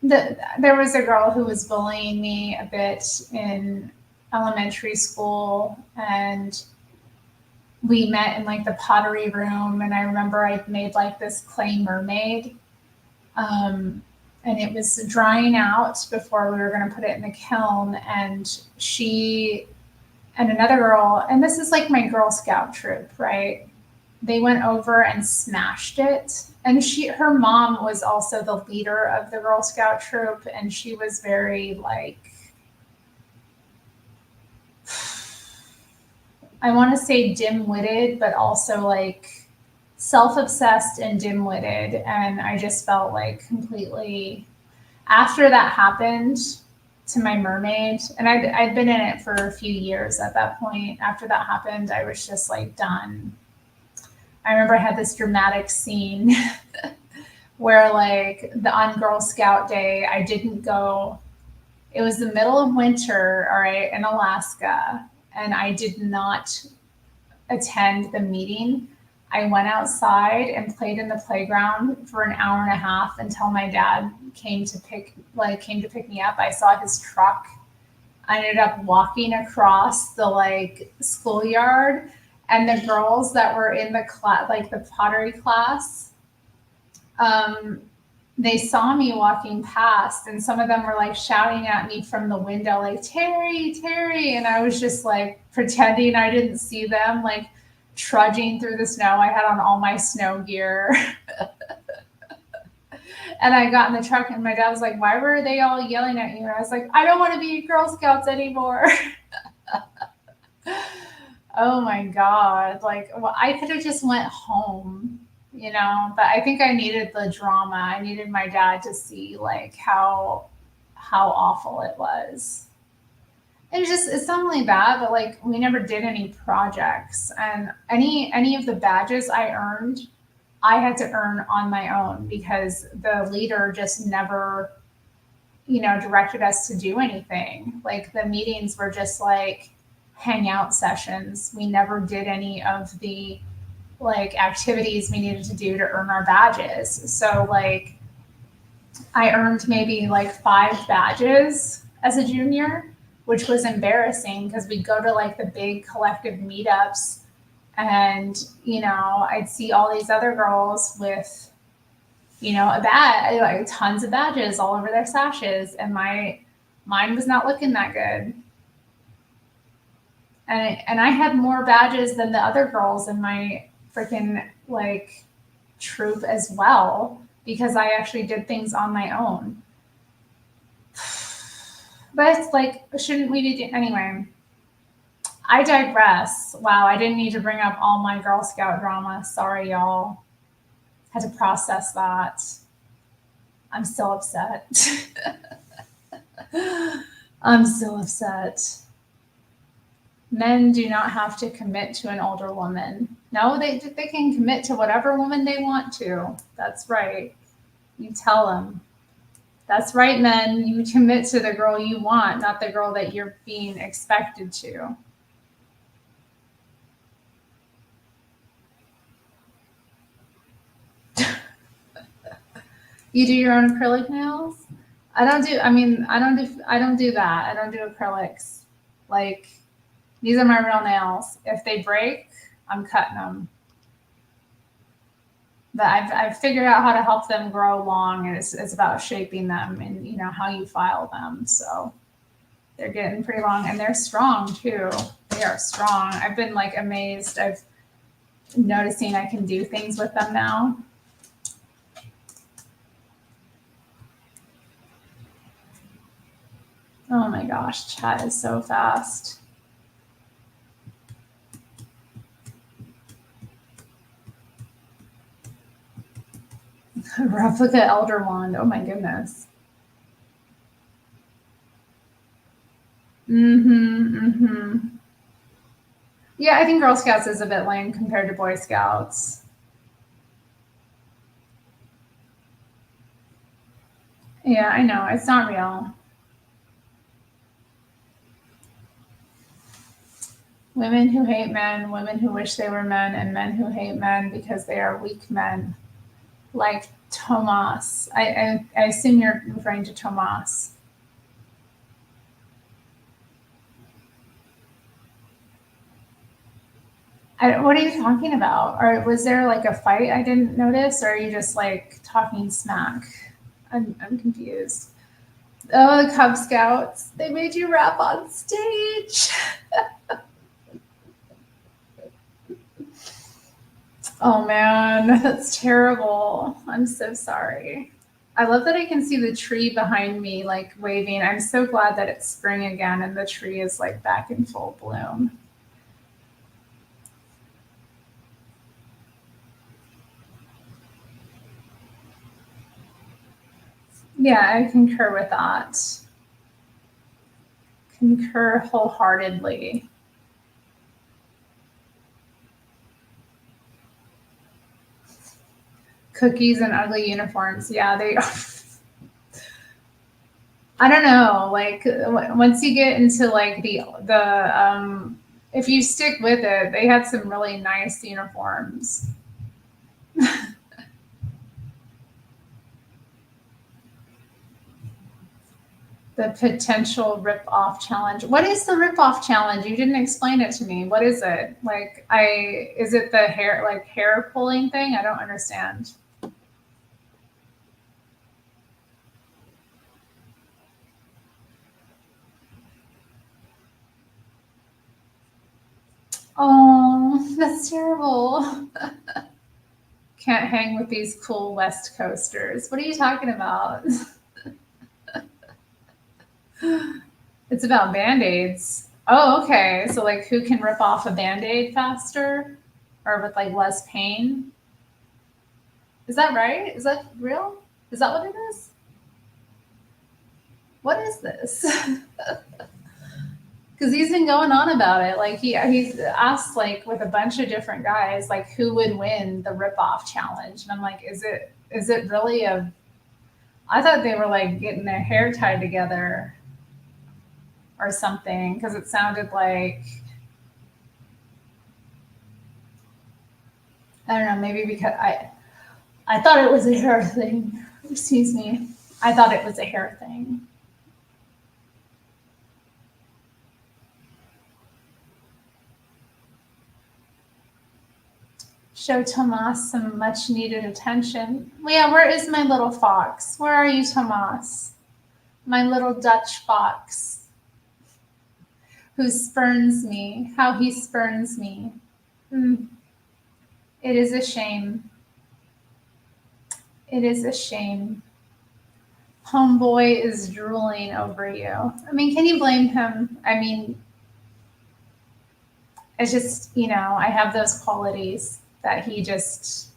S1: there was a girl who was bullying me a bit in elementary school, and we met in like the pottery room. And I remember I made like this clay mermaid, and it was drying out before we were going to put it in the kiln. And she and another girl, and this is like my Girl Scout troop, right? They went over and smashed it. And her mom was also the leader of the Girl Scout troop, and she was very like, I want to say dim-witted, but also like self-obsessed and dim-witted. And I just felt like completely, after that happened to my mermaid, and I'd been in it for a few years at that point. After that happened, I was just like done. I remember I had this dramatic scene where like on Girl Scout Day, I didn't go. It was the middle of winter, all right, in Alaska, and I did not attend the meeting. I went outside and played in the playground for an hour and a half until my dad came to pick me up. I saw his truck. I ended up walking across the like schoolyard, and the girls that were in the class, like the pottery class, they saw me walking past, and some of them were like shouting at me from the window, like, Terri, Terri. And I was just like pretending I didn't see them, like trudging through the snow. I had on all my snow gear. And I got in the truck, and my dad was like, why were they all yelling at you? And I was like, I don't want to be Girl Scouts anymore. Oh my God. Like, well, I could have just went home, but I think I needed the drama. I needed my dad to see like how awful it was. It's not only bad, but like we never did any projects, and any of the badges I earned, I had to earn on my own because the leader just never, directed us to do anything. Like the meetings were just like hangout sessions. We never did any of the like activities we needed to do to earn our badges. So like I earned maybe like 5 badges as a junior, which was embarrassing because we'd go to like the big collective meetups, and I'd see all these other girls with a badge, like tons of badges all over their sashes, and mine was not looking that good. And I had more badges than the other girls in my freaking like troop as well, because I actually did things on my own. But it's like, shouldn't we be anyway? I digress. Wow, I didn't need to bring up all my Girl Scout drama. Sorry, y'all. Had to process that. I'm still upset. I'm still upset. Men do not have to commit to an older woman. No, they can commit to whatever woman they want to. That's right. You tell them. That's right, men. You commit to the girl you want, not the girl that you're being expected to. You do your own acrylic nails? I don't do that. I don't do acrylics. Like, these are my real nails. If they break, I'm cutting them. But I've figured out how to help them grow long, and it's about shaping them and how you file them. So they're getting pretty long, and they're strong too. They are strong. I've been like amazed. I've noticing I can do things with them now. Oh my gosh, chat is so fast. Replica Elder Wand. Oh my goodness. Mm-hmm. Mm-hmm. Yeah, I think Girl Scouts is a bit lame compared to Boy Scouts. Yeah, I know. It's not real. Women who hate men, women who wish they were men, and men who hate men because they are weak men. Like Tomas. I assume you're referring to Tomas. What are you talking about? Or was there like a fight I didn't notice? Or are you just like talking smack? I'm confused. Oh, the Cub Scouts. They made you rap on stage. Oh man, that's terrible. I'm so sorry. I love that I can see the tree behind me like waving. I'm so glad that it's spring again and the tree is like back in full bloom. Yeah, I concur with that. Concur wholeheartedly. Cookies and ugly uniforms. Yeah, they I don't know. Like once you get into like if you stick with it, they had some really nice uniforms. The potential rip off challenge. What is the rip off challenge? You didn't explain it to me. What is it? Like is it the hair pulling thing? I don't understand. Oh, that's terrible. Can't hang with these cool West Coasters. What are you talking about? It's about band-aids. Oh, okay. So like who can rip off a band-aid faster or with like less pain? Is that right? Is that real? Is that what it is? What is this? Because he's been going on about it. Like he's asked like with a bunch of different guys like who would win the rip off challenge, and I'm like, is it really a? I thought they were like getting their hair tied together or something because it sounded like I don't know, maybe because I thought it was a hair thing. Excuse me. I thought it was a hair thing. Show Tomas some much needed attention. Well, yeah, where is my little fox? Where are you, Tomas? My little Dutch fox who spurns me. How he spurns me. Mm, it is a shame. It is a shame. Homeboy is drooling over you. I mean, can you blame him? I mean, it's just, I have those qualities that he just,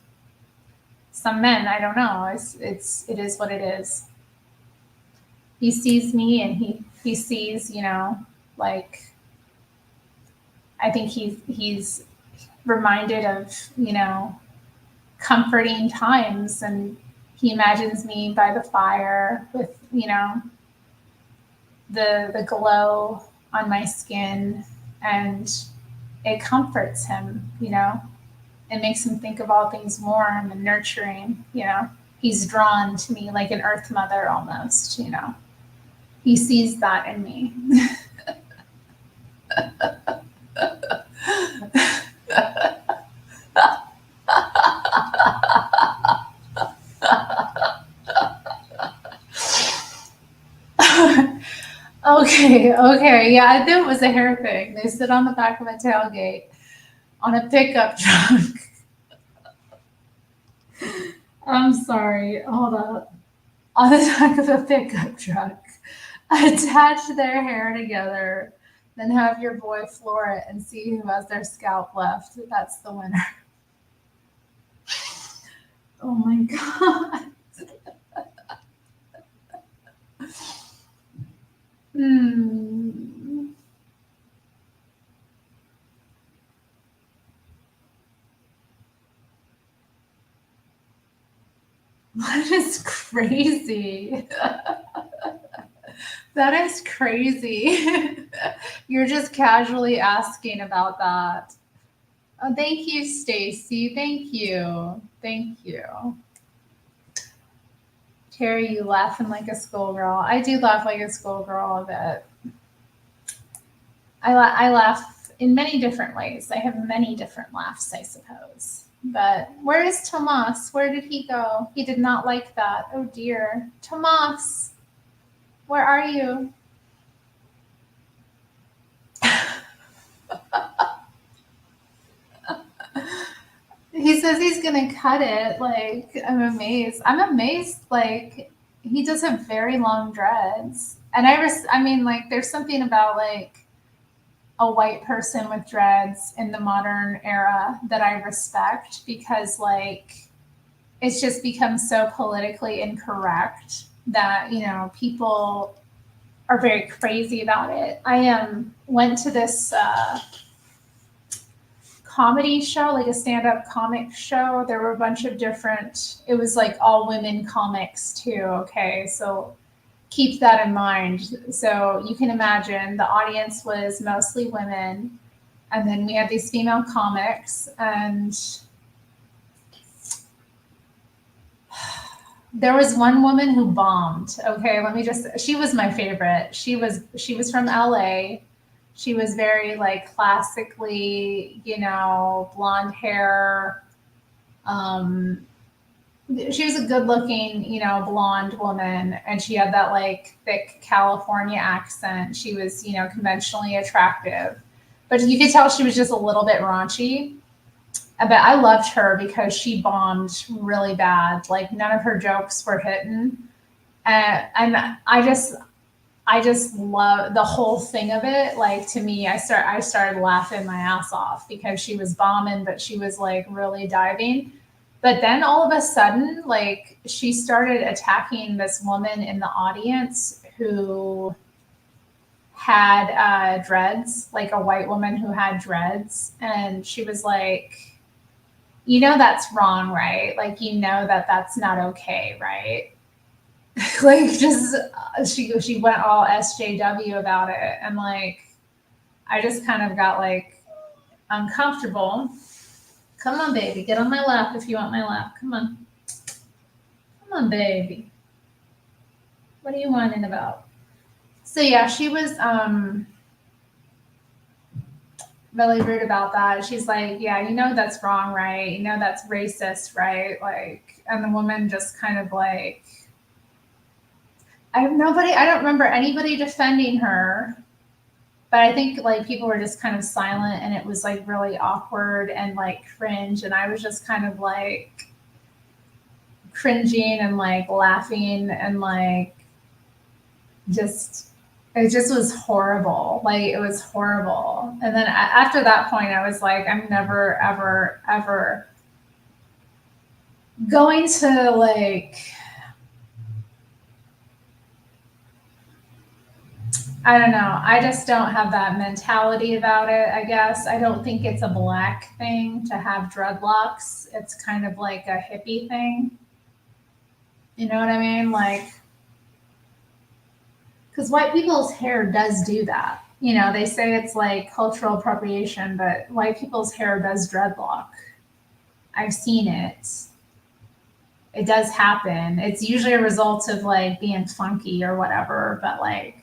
S1: some men, I don't know. It is what it is. He sees me and he sees, like, I think he's reminded of, comforting times and he imagines me by the fire with, the glow on my skin and it comforts him, It makes him think of all things warm and nurturing. He's drawn to me like an earth mother almost. He sees that in me. Okay. Yeah, I knew it was a hair thing. They sit on the back of a tailgate on a pickup truck. I'm sorry. Hold up. On the back of a pickup truck. Attach their hair together, then have your boy floor it and see who has their scalp left. That's the winner. Oh my God. Hmm. That is crazy. That is crazy. You're just casually asking about that. Oh, thank you, Stacy. Thank you. Thank you. Terry, you laughing like a schoolgirl. I do laugh like a schoolgirl a bit. I laugh in many different ways. I have many different laughs, I suppose. But where is Tomas? Where did he go? He did not like that. Oh dear. Tomas, where are you? He says he's gonna cut it. Like, I'm amazed. I'm amazed. Like, he does have very long dreads, and I mean, like, there's something about like a white person with dreads in the modern era that I respect because like it's just become so politically incorrect that people are very crazy about it. I went to this comedy show, like a stand-up comic show. There were a bunch of different. It was like all women comics too. Okay, so keep that in mind. So you can imagine the audience was mostly women, and then we had these female comics, and there was one woman who bombed. Okay, she was my favorite. She was from LA. She was very like classically, blonde hair. Um, she was a good looking, blonde woman, and she had that like thick California accent. She was, conventionally attractive, but you could tell she was just a little bit raunchy. But I loved her because she bombed really bad. Like none of her jokes were hitting, and I just love the whole thing of it. Like to me, I started laughing my ass off because she was bombing, but she was like really diving. But then all of a sudden, like she started attacking this woman in the audience who had dreads, like a white woman who had dreads, and she was like, that's wrong, right? Like that that's not okay, right? Like just she went all SJW about it, and like I just kind of got like uncomfortable. Come on, baby, get on my lap if you want my lap. Come on, baby. What are you whining about? So yeah, she was really rude about that. She's like, yeah, that's wrong, right? That's racist, right? Like, and the woman just kind of like, I don't remember anybody defending her, but I think like people were just kind of silent and it was like really awkward and like cringe. And I was just kind of like cringing and like laughing and like just it just was horrible. Like it was horrible. And then after that point, I was like, I'm never, ever, ever going to like, I don't know. I just don't have that mentality about it, I guess. I don't think it's a black thing to have dreadlocks. It's kind of like a hippie thing. You know what I mean? Like, because white people's hair does do that. They say it's like cultural appropriation, but white people's hair does dreadlock. I've seen it. It does happen. It's usually a result of like being funky or whatever, but like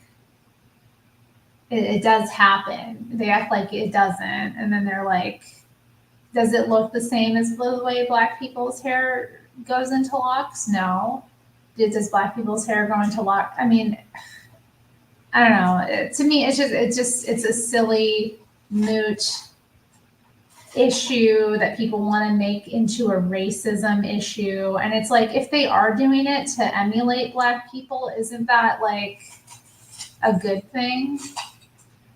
S1: it does happen. They act like it doesn't, and then they're like, does it look the same as the way black people's hair goes into locks? No. Does black people's hair go into lock? I mean, I don't know. To me, it's a silly moot issue that people want to make into a racism issue. And it's like, if they are doing it to emulate black people, isn't that like a good thing?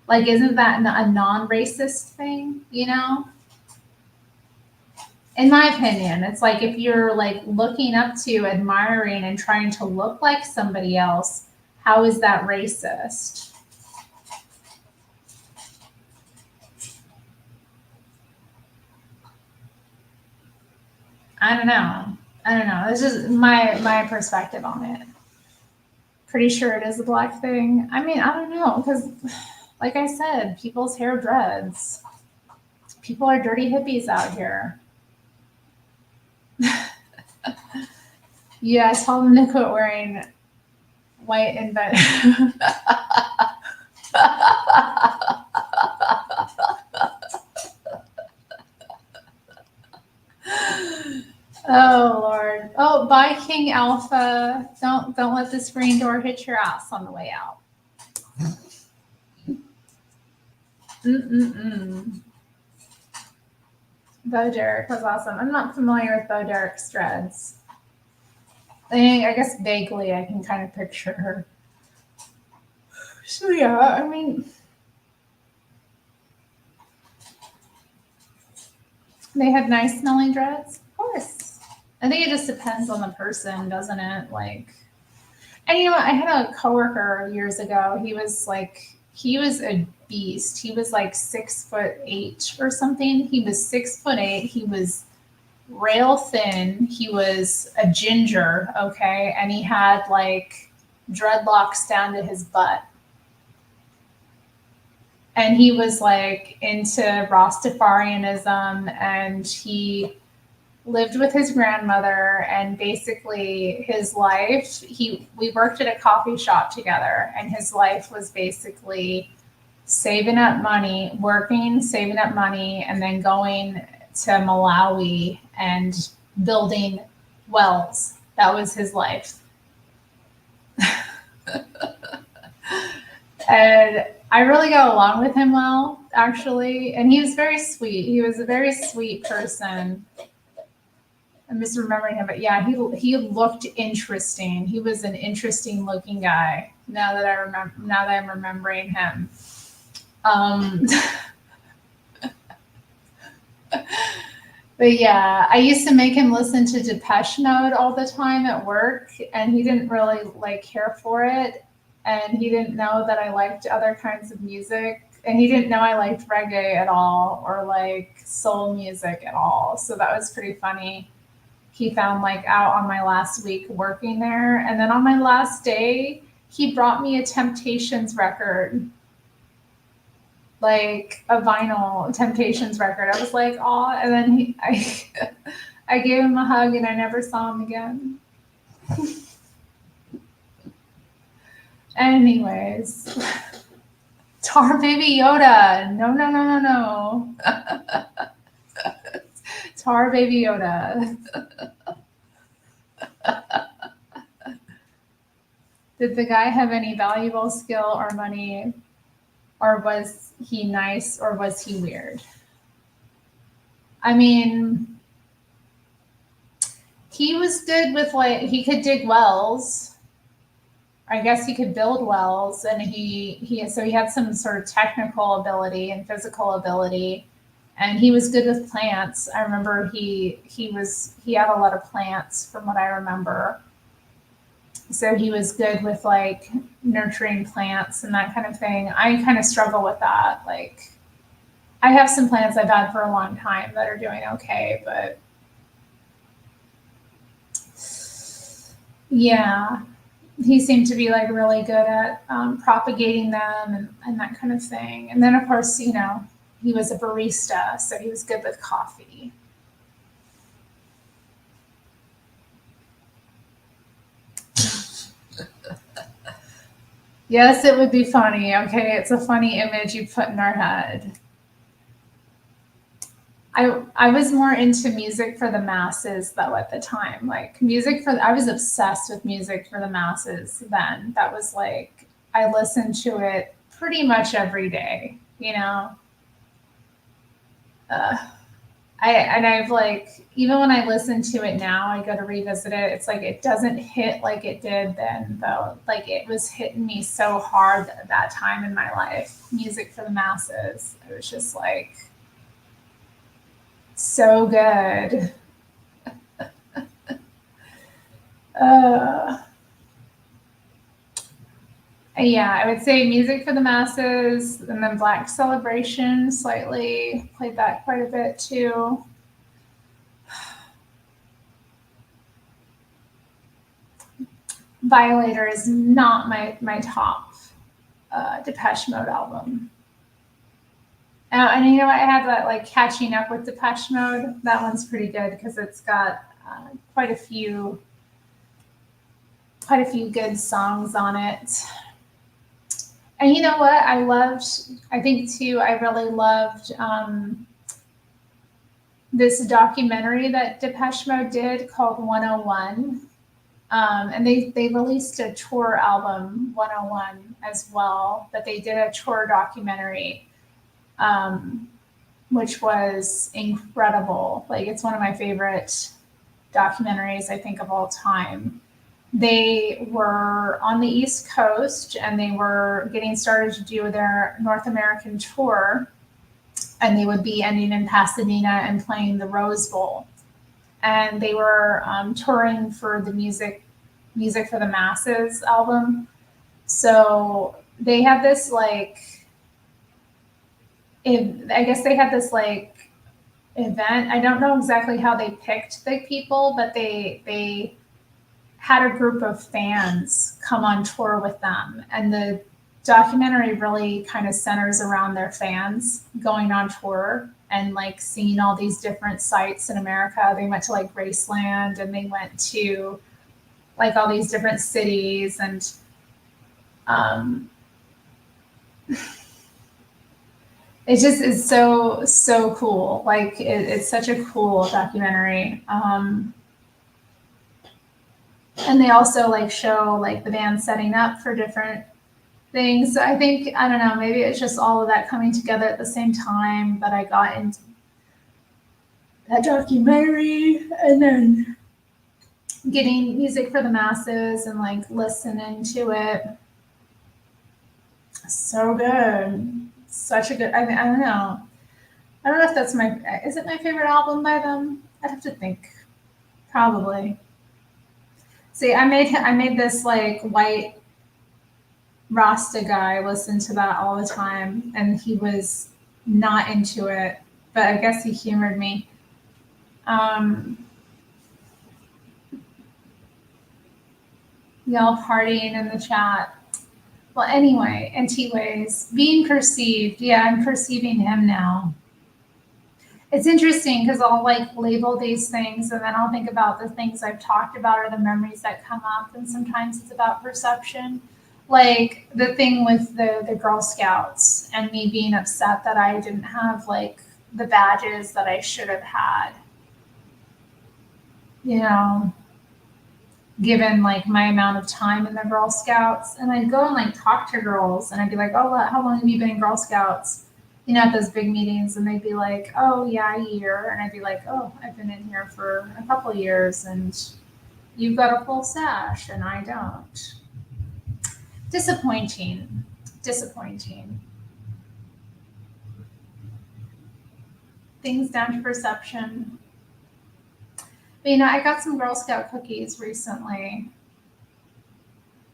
S1: Like, isn't that a non-racist thing? In my opinion, it's like if you're like looking up to, admiring, and trying to look like somebody else, how is that racist? I don't know. I don't know. This is my perspective on it. Pretty sure it is a black thing. I mean, I don't know because, like I said, people's hair dreads. People are dirty hippies out here. Yeah, I told them to quit wearing white and bed. Oh Lord. Oh, bye King Alpha. Don't let the screen door hit your ass on the way out. Mm-mm-mm. Bo Derek was awesome. I'm not familiar with Bo Derek's dreads. I guess vaguely I can kind of picture her. So yeah, I mean, they had nice smelling dreads. Of course. I think it just depends on the person, doesn't it? Like, and you know what? I had a coworker years ago. He was a beast. He was like 6'8" or something. He was 6'8". He was rail thin. He was a ginger, okay, and he had like dreadlocks down to his butt. And he was like into Rastafarianism, and he lived with his grandmother, and basically his life, we worked at a coffee shop together, and his life was basically saving up money, working, saving up money, and then going to Malawi and building wells. That was his life. And I really got along with him well, actually. And he was very sweet. He was a very sweet person. I'm just remembering him, but yeah, he looked interesting. He was an interesting looking guy. Now that I'm remembering him. But yeah, I used to make him listen to Depeche Mode all the time at work, and he didn't really like care for it. And he didn't know that I liked other kinds of music, and he didn't know I liked reggae at all or like soul music at all. So that was pretty funny. He found like out on my last week working there, and then on my last day, he brought me a Temptations record, like a vinyl Temptations record. I was like, oh, and then I gave him a hug, and I never saw him again. Anyways, Tar Baby Yoda. No. Tar Baby Yoda. Did the guy have any valuable skill or money? Or was he nice, or was he weird? I mean, he was good with like, he could dig wells. I guess he could build wells, and he had some sort of technical ability and physical ability, and he was good with plants. I remember he had a lot of plants from what I remember. So he was good with like nurturing plants and that kind of thing. I kind of struggle with that. Like, I have some plants I've had for a long time that are doing okay, but yeah, he seemed to be like really good at propagating them and that kind of thing. And then of course, you know, he was a barista, so he was good with coffee. Yes, it would be funny. Okay, it's a funny image you put in our head. I was more into music for the masses though at the time. Like I was obsessed with music for the masses then. That was like, I listened to it pretty much every day, you know. Uh, I've like, even when I listen to it now, I go to revisit it. It's like it doesn't hit like it did then, though. Like it was hitting me so hard at that time in my life. Music for the masses. It was just like so good. Uh, yeah, I would say music for the masses, and then Black Celebration slightly played that quite a bit too. Violator is not my top Depeche Mode album. And you know what? I had that like catching up with Depeche Mode. That one's pretty good because it's got quite a few good songs on it. And you know what? I think too, I really loved this documentary that Depeche Mode did called 101. And they released a tour album, 101, as well, but they did a tour documentary, which was incredible. Like, it's one of my favorite documentaries, I think, of all time. They were on the East Coast and they were getting started to do their North American tour, and they would be ending in Pasadena and playing the Rose Bowl. And they were touring for the Music for the Masses album. So they had this like, I guess they had this like event. I don't know exactly how they picked the people, but they had a group of fans come on tour with them. And the documentary really kind of centers around their fans going on tour and like seeing all these different sites in America. They went to like Graceland and they went to like all these different cities, and it just is so cool. Like it's such a cool documentary. And they also like show like the band setting up for different things. So I think, I don't know, maybe it's just all of that coming together at the same time that I got into that documentary, and then getting Music for the Masses and like listening to it. So good. Such a good, I mean, I don't know. I don't know if that's is it my favorite album by them? I'd have to think. Probably. See, I made this like white Rasta guy listen to that all the time, and he was not into it, but I guess he humored me. Y'all partying in the chat. Well, anyway, and T-Ways, being perceived. Yeah, I'm perceiving him now. It's interesting because I'll like label these things and then I'll think about the things I've talked about or the memories that come up. And sometimes it's about perception. Like the thing with the Girl Scouts and me being upset that I didn't have like the badges that I should have had. You know, given like my amount of time in the Girl Scouts. And I'd go and like talk to girls and I'd be like, oh, how long have you been in Girl Scouts? You know, at those big meetings, and they'd be like, oh yeah, a year. And I'd be like, oh, I've been in here for a couple of years and you've got a full sash and I don't. Disappointing. Things down to perception. But, you know, I got some Girl Scout cookies recently.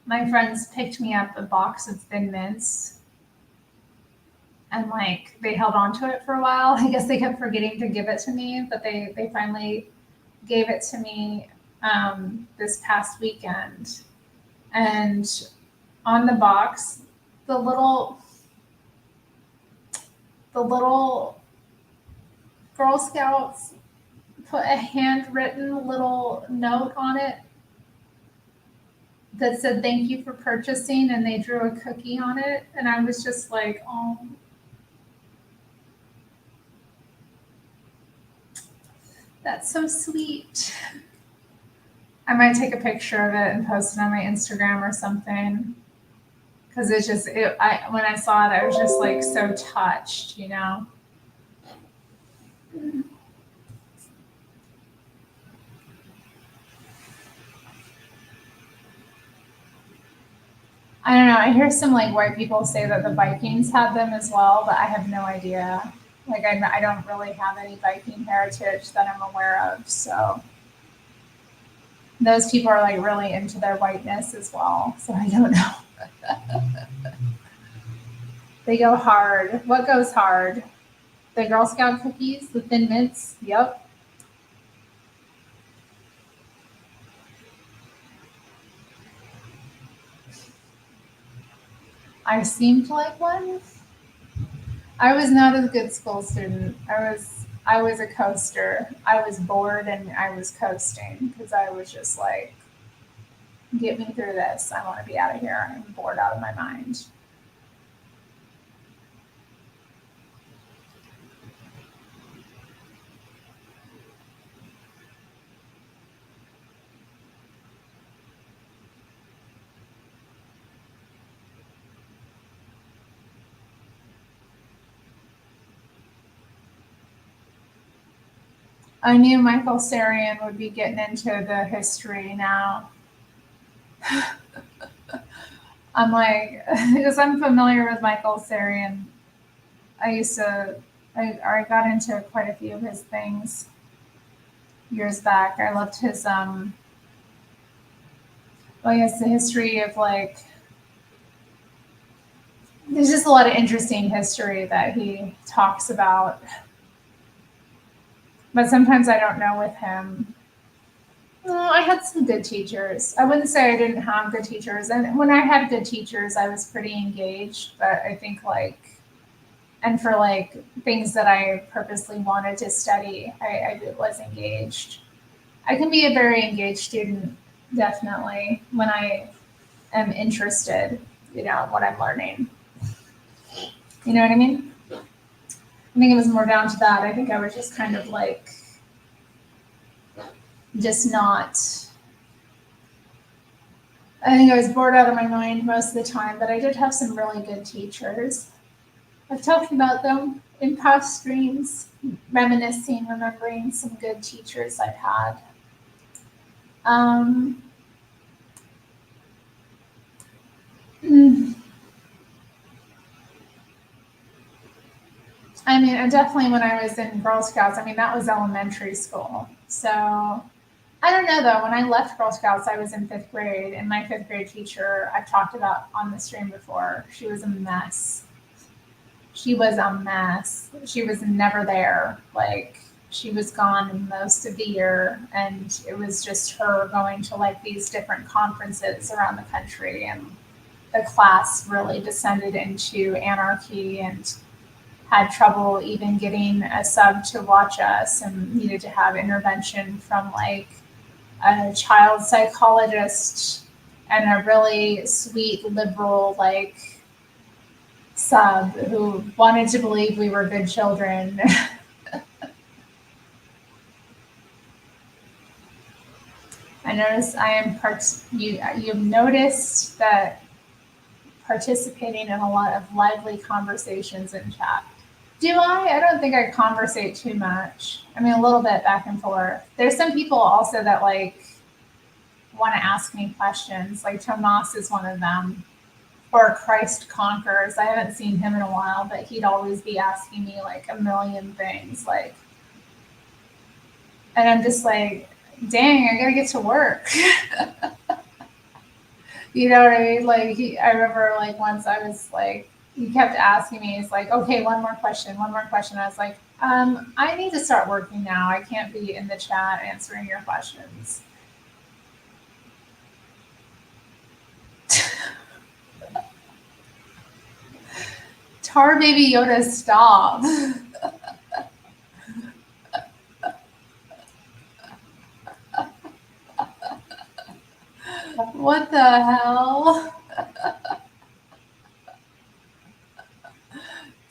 S1: My friends picked me up a box of Thin Mints. And like they held on to it for a while. I guess they kept forgetting to give it to me, but they finally gave it to me this past weekend. And on the box, the little Girl Scouts put a handwritten little note on it that said thank you for purchasing, and they drew a cookie on it. And I was just like, oh, that's so sweet. I might take a picture of it and post it on my Instagram or something. Because it's just, when I saw it, I was just like so touched, you know? I don't know. I hear some like white people say that the Vikings had them as well, but I have no idea. Like I don't really have any Viking heritage that I'm aware of. So those people are like really into their whiteness as well. So I don't know. They go hard. What goes hard? The Girl Scout cookies, the Thin Mints. Yep. I seemed like one. I was not a good school student. I was a coaster. I was bored and I was coasting because I was just like, get me through this. I want to be out of here. I'm bored out of my mind. I knew Michael Sarian would be getting into the history now. I'm like, because I'm familiar with Michael Sarian. I used to, I got into quite a few of his things years back. I loved his, well, yes, the history of like, there's just a lot of interesting history that he talks about. But sometimes I don't know with him. Well, I had some good teachers. I wouldn't say I didn't have good teachers. And when I had good teachers, I was pretty engaged. But I think like, and for like things that I purposely wanted to study, I was engaged. I can be a very engaged student, definitely, when I am interested, in what I'm learning. You know what I mean? I think it was more down to that. I think I was just kind of like, just not, I think I was bored out of my mind most of the time, but I did have some really good teachers. I've talked about them in past streams, reminiscing, remembering some good teachers I've had. Um, mm, I mean, and definitely when I was in Girl Scouts, I mean, that was elementary school. So I don't know though, when I left Girl Scouts, I was in fifth grade, and my fifth grade teacher, I've talked about on the stream before, she was a mess. She was a mess. She was never there. Like, she was gone most of the year, and it was just her going to like these different conferences around the country, and the class really descended into anarchy and had trouble even getting a sub to watch us and needed to have intervention from like a child psychologist and a really sweet liberal like sub who wanted to believe we were good children. I noticed I am you've noticed that participating in a lot of lively conversations in chat. Do I? I don't think I conversate too much. I mean, a little bit back and forth. There's some people also that like want to ask me questions. Like Tomas is one of them. Or Christ Conquers. I haven't seen him in a while, but he'd always be asking me like a million things. Like, and I'm just like, dang, I gotta get to work. You know what I mean? Like, I remember like once I was like, he kept asking me, he's like, okay, one more question, one more question. I was like, I need to start working now. I can't be in the chat answering your questions. Tar Baby Yoda, stop. What the hell?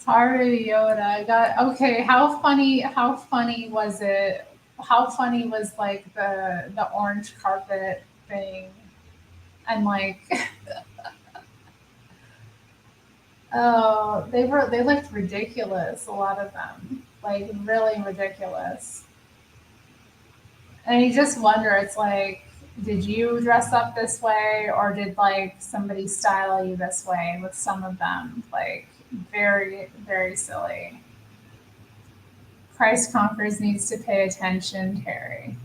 S1: Tar Baby Yoda. I got okay. How funny was it? How funny was like the orange carpet thing? And like, oh, they looked ridiculous. A lot of them, like really ridiculous. And you just wonder, it's like, did you dress up this way or did like somebody style you this way with some of them? Like very, very silly. Christ Conquers needs to pay attention, Terry.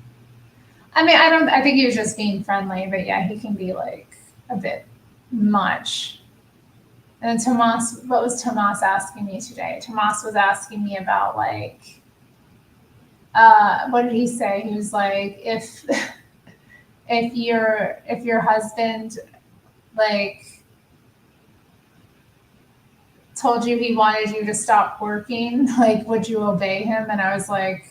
S1: I mean, I think he was just being friendly, but yeah, he can be like a bit much. And Tomas, what was Tomas asking me today? Tomas was asking me about like, what did he say? He was like, if your husband like told you he wanted you to stop working, like, would you obey him? And I was like,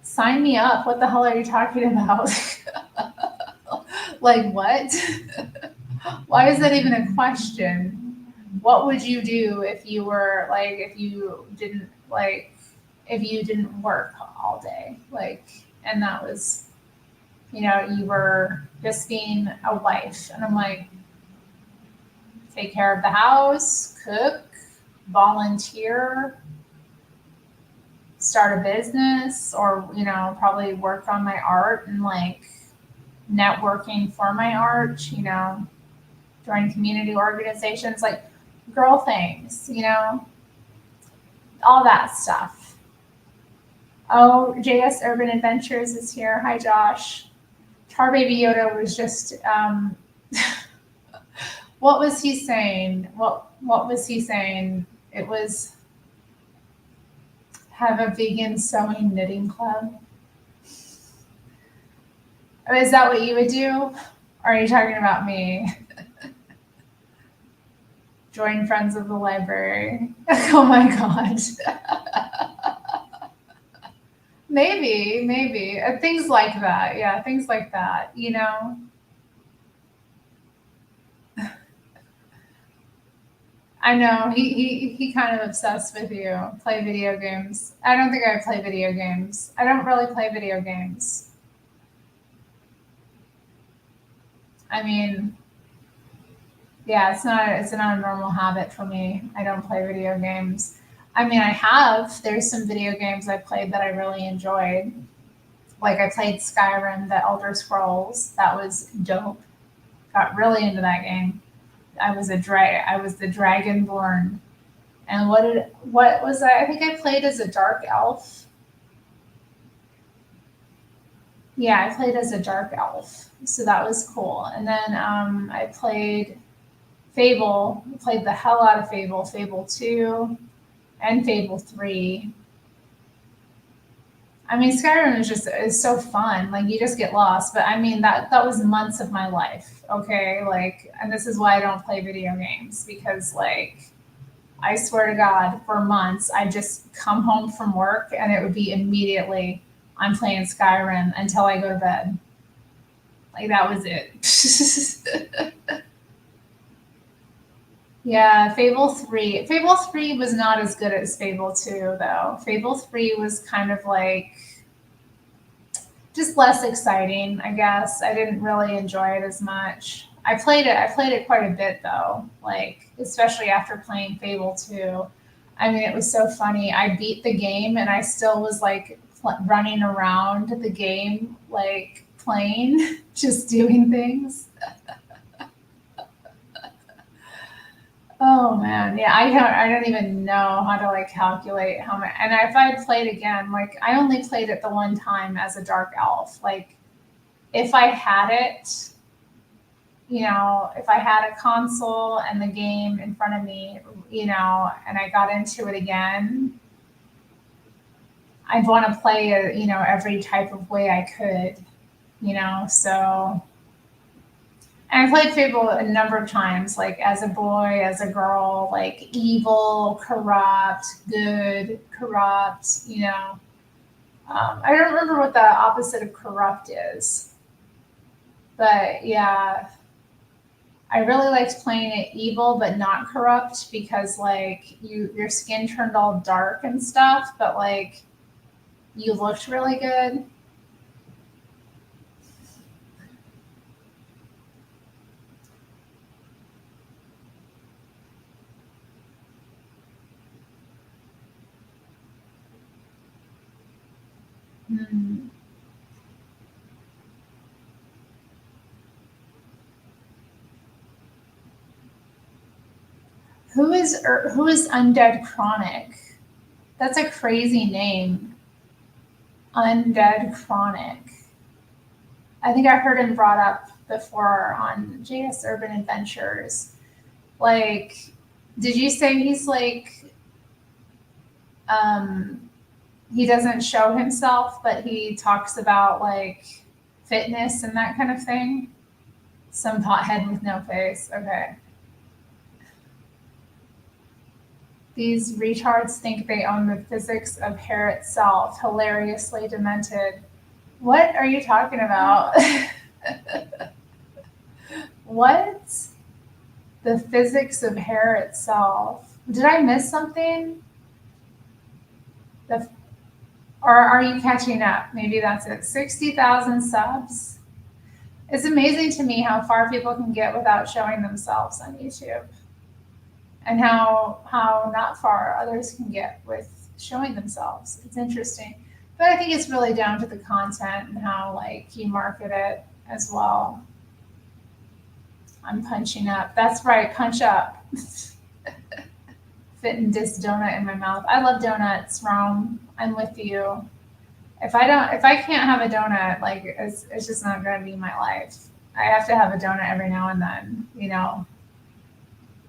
S1: sign me up. What the hell are you talking about? Like, what? Why is that even a question? What would you do if you were like, if you didn't work all day? Like, and that was, you were just being a wife. And I'm like, take care of the house, cook, volunteer, start a business, or, probably work on my art and like networking for my art, join community organizations, like girl things, all that stuff. Oh, JS Urban Adventures is here. Hi, Josh. Tar Baby Yoda was just, what was he saying? What was he saying? It was have a vegan sewing knitting club. Is that what you would do? Or are you talking about me? Join Friends of the Library. Oh my God. Maybe. Things like that. Yeah, things like that, I know he kind of obsessed with you. Play video games. I don't think I play video games. I don't really play video games. I mean, yeah, it's not a normal habit for me. I don't play video games. I mean, I have. There's some video games I played that I really enjoyed. Like I played Skyrim, the Elder Scrolls. That was dope. Got really into that game. I was the Dragonborn. And what was I think I played as a dark elf. Yeah, I played as a dark elf. So that was cool. And then I played Fable, played the hell out of Fable, Fable 2 and Fable 3. I mean, Skyrim is so fun. Like you just get lost. But I mean that was months of my life. Okay. Like, and this is why I don't play video games, because like I swear to God, for months I just come home from work and it would be immediately I'm playing Skyrim until I go to bed. Like that was it. Yeah, Fable 3. Fable 3 was not as good as Fable 2 though. Fable 3 was kind of like just less exciting, I guess. I didn't really enjoy it as much. I played it quite a bit though, like especially after playing Fable 2. I mean, it was so funny. I beat the game and I still was like running around the game, like playing, just doing things. Oh man, yeah, I don't even know how to like calculate how much. And if I had played again, like I only played it the one time as a dark elf. Like if I had it, if I had a console and the game in front of me, and I got into it again, I'd want to play it, every type of way I could, so. And I played Fable a number of times, like as a boy, as a girl, like evil, corrupt, good, corrupt, I don't remember what the opposite of corrupt is. But yeah, I really liked playing it evil but not corrupt, because like your skin turned all dark and stuff, but like you looked really good. Hmm. Who is Undead Chronic? That's a crazy name. Undead Chronic. I think I heard him brought up before on JS Urban Adventures. Like, did you say he's like, um, he doesn't show himself, but he talks about like fitness and that kind of thing? Some pothead with no face. Okay. These retards think they own the physics of hair itself. Hilariously demented. What are you talking about? What? The physics of hair itself. Did I miss something? The, or are you catching up? Maybe that's it. 60,000 subs. It's amazing to me how far people can get without showing themselves on YouTube, and how not far others can get with showing themselves. It's interesting. But I think it's really down to the content and how like you market it as well. I'm punching up. That's right, punch up. Fit and dis donut in my mouth. I love donuts, Rome. I'm with you. If I can't have a donut, like it's just not gonna be my life. I have to have a donut every now and then,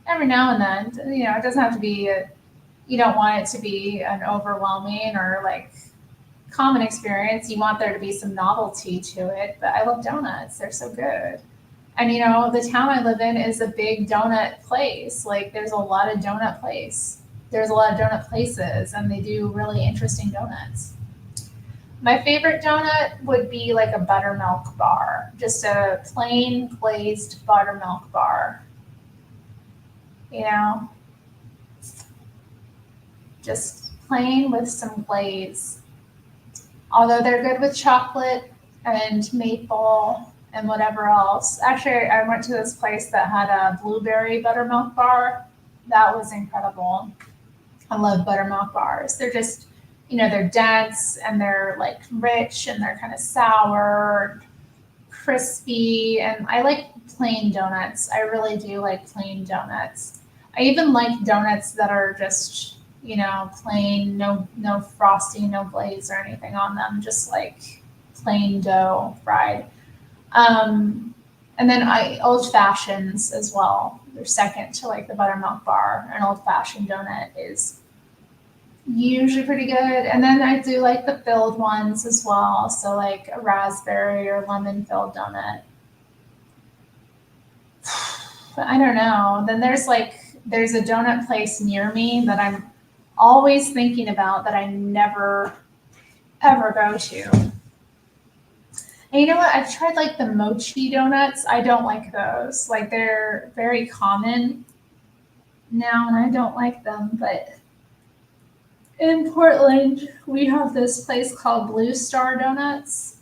S1: every now and then. It doesn't have to be, you don't want it to be an overwhelming or like common experience. You want there to be some novelty to it, but I love donuts. They're so good. And the town I live in is a big donut place. Like there's a lot of donut place. There's a lot of donut places and they do really interesting donuts. My favorite donut would be like a buttermilk bar, just a plain glazed buttermilk bar. Just plain with some glaze. Although they're good with chocolate and maple and whatever else. Actually, I went to this place that had a blueberry buttermilk bar. That was incredible. I love buttermilk bars. They're just, they're dense and they're like rich and they're kind of sour, crispy. And I like plain donuts. I really do like plain donuts. I even like donuts that are just, plain, no frosting, no glaze or anything on them, just like plain dough fried. And then old fashions as well. They're second to like the buttermilk bar. An old fashioned donut is usually pretty good. And then I do like the filled ones as well. So like a raspberry or lemon filled donut. But I don't know. Then there's a donut place near me that I'm always thinking about that I never ever go to. And you know what? I've tried like the mochi donuts. I don't like those. Like they're very common now and I don't like them. But in Portland, we have this place called Blue Star Donuts.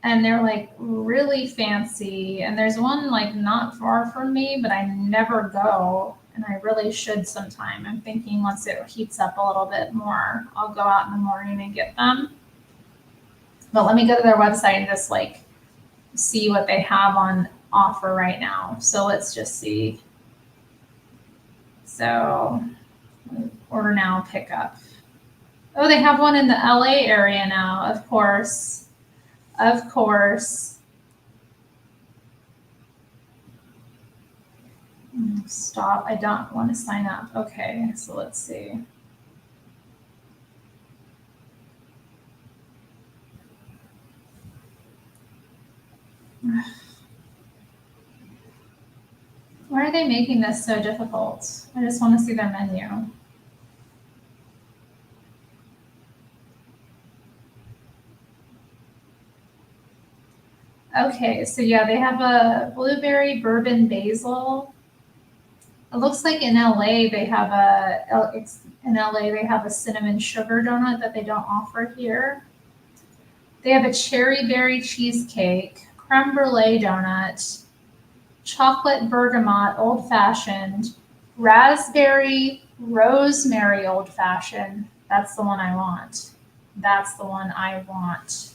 S1: And they're like really fancy. And there's one like not far from me, but I never go. And I really should sometime. I'm thinking once it heats up a little bit more, I'll go out in the morning and get them. But let me go to their website and just like see what they have on offer right now. So let's just see. So order now, pick up. Oh, they have one in the LA area now, of course. Of course. Stop. I don't want to sign up. Okay, so let's see. Why are they making this so difficult? I just want to see their menu. Okay, so yeah, they have a blueberry bourbon basil. It looks like in LA they have a cinnamon sugar donut that they don't offer here. They have a cherry berry cheesecake, creme brulee donut, chocolate bergamot old fashioned, raspberry rosemary old fashioned. That's the one I want. That's the one I want.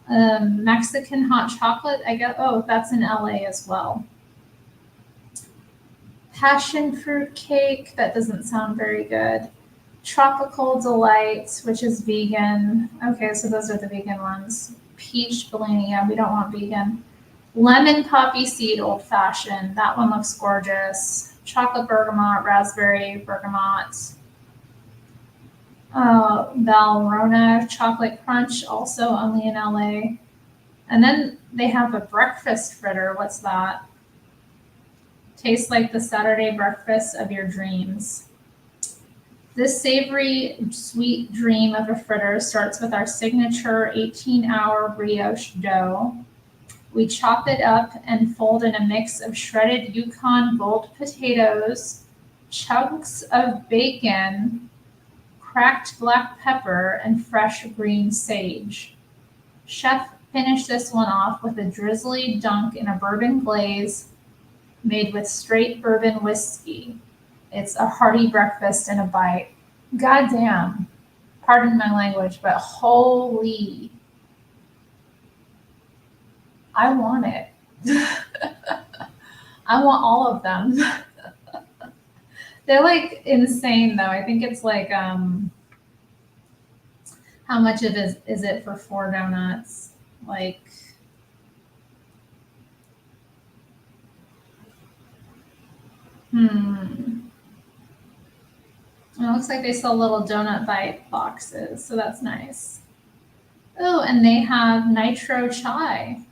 S1: Mexican hot chocolate. I guess. Oh, that's in LA as well. Passion fruit cake. That doesn't sound very good. Tropical delight, which is vegan. Okay, so those are the vegan ones. Peach Bellini. Yeah, we don't want vegan. Lemon poppy seed old fashioned. That one looks gorgeous. Chocolate bergamot, raspberry bergamot. Valrhona chocolate crunch, also only in LA. And then they have a breakfast fritter. What's that? Tastes like the Saturday breakfast of your dreams. This savory, sweet dream of a fritter starts with our signature 18-hour brioche dough. We chop it up and fold in a mix of shredded Yukon Gold potatoes, chunks of bacon, cracked black pepper, and fresh green sage. Chef finished this one off with a drizzly dunk in a bourbon glaze made with straight bourbon whiskey. It's a hearty breakfast and a bite. Goddamn. Pardon my language, but holy. I want it. I want all of them. They're like insane though. I think it's like how much of it is it for 4 donuts? Like It looks like they sell little donut bite boxes, so that's nice. Oh, and they have nitro chai.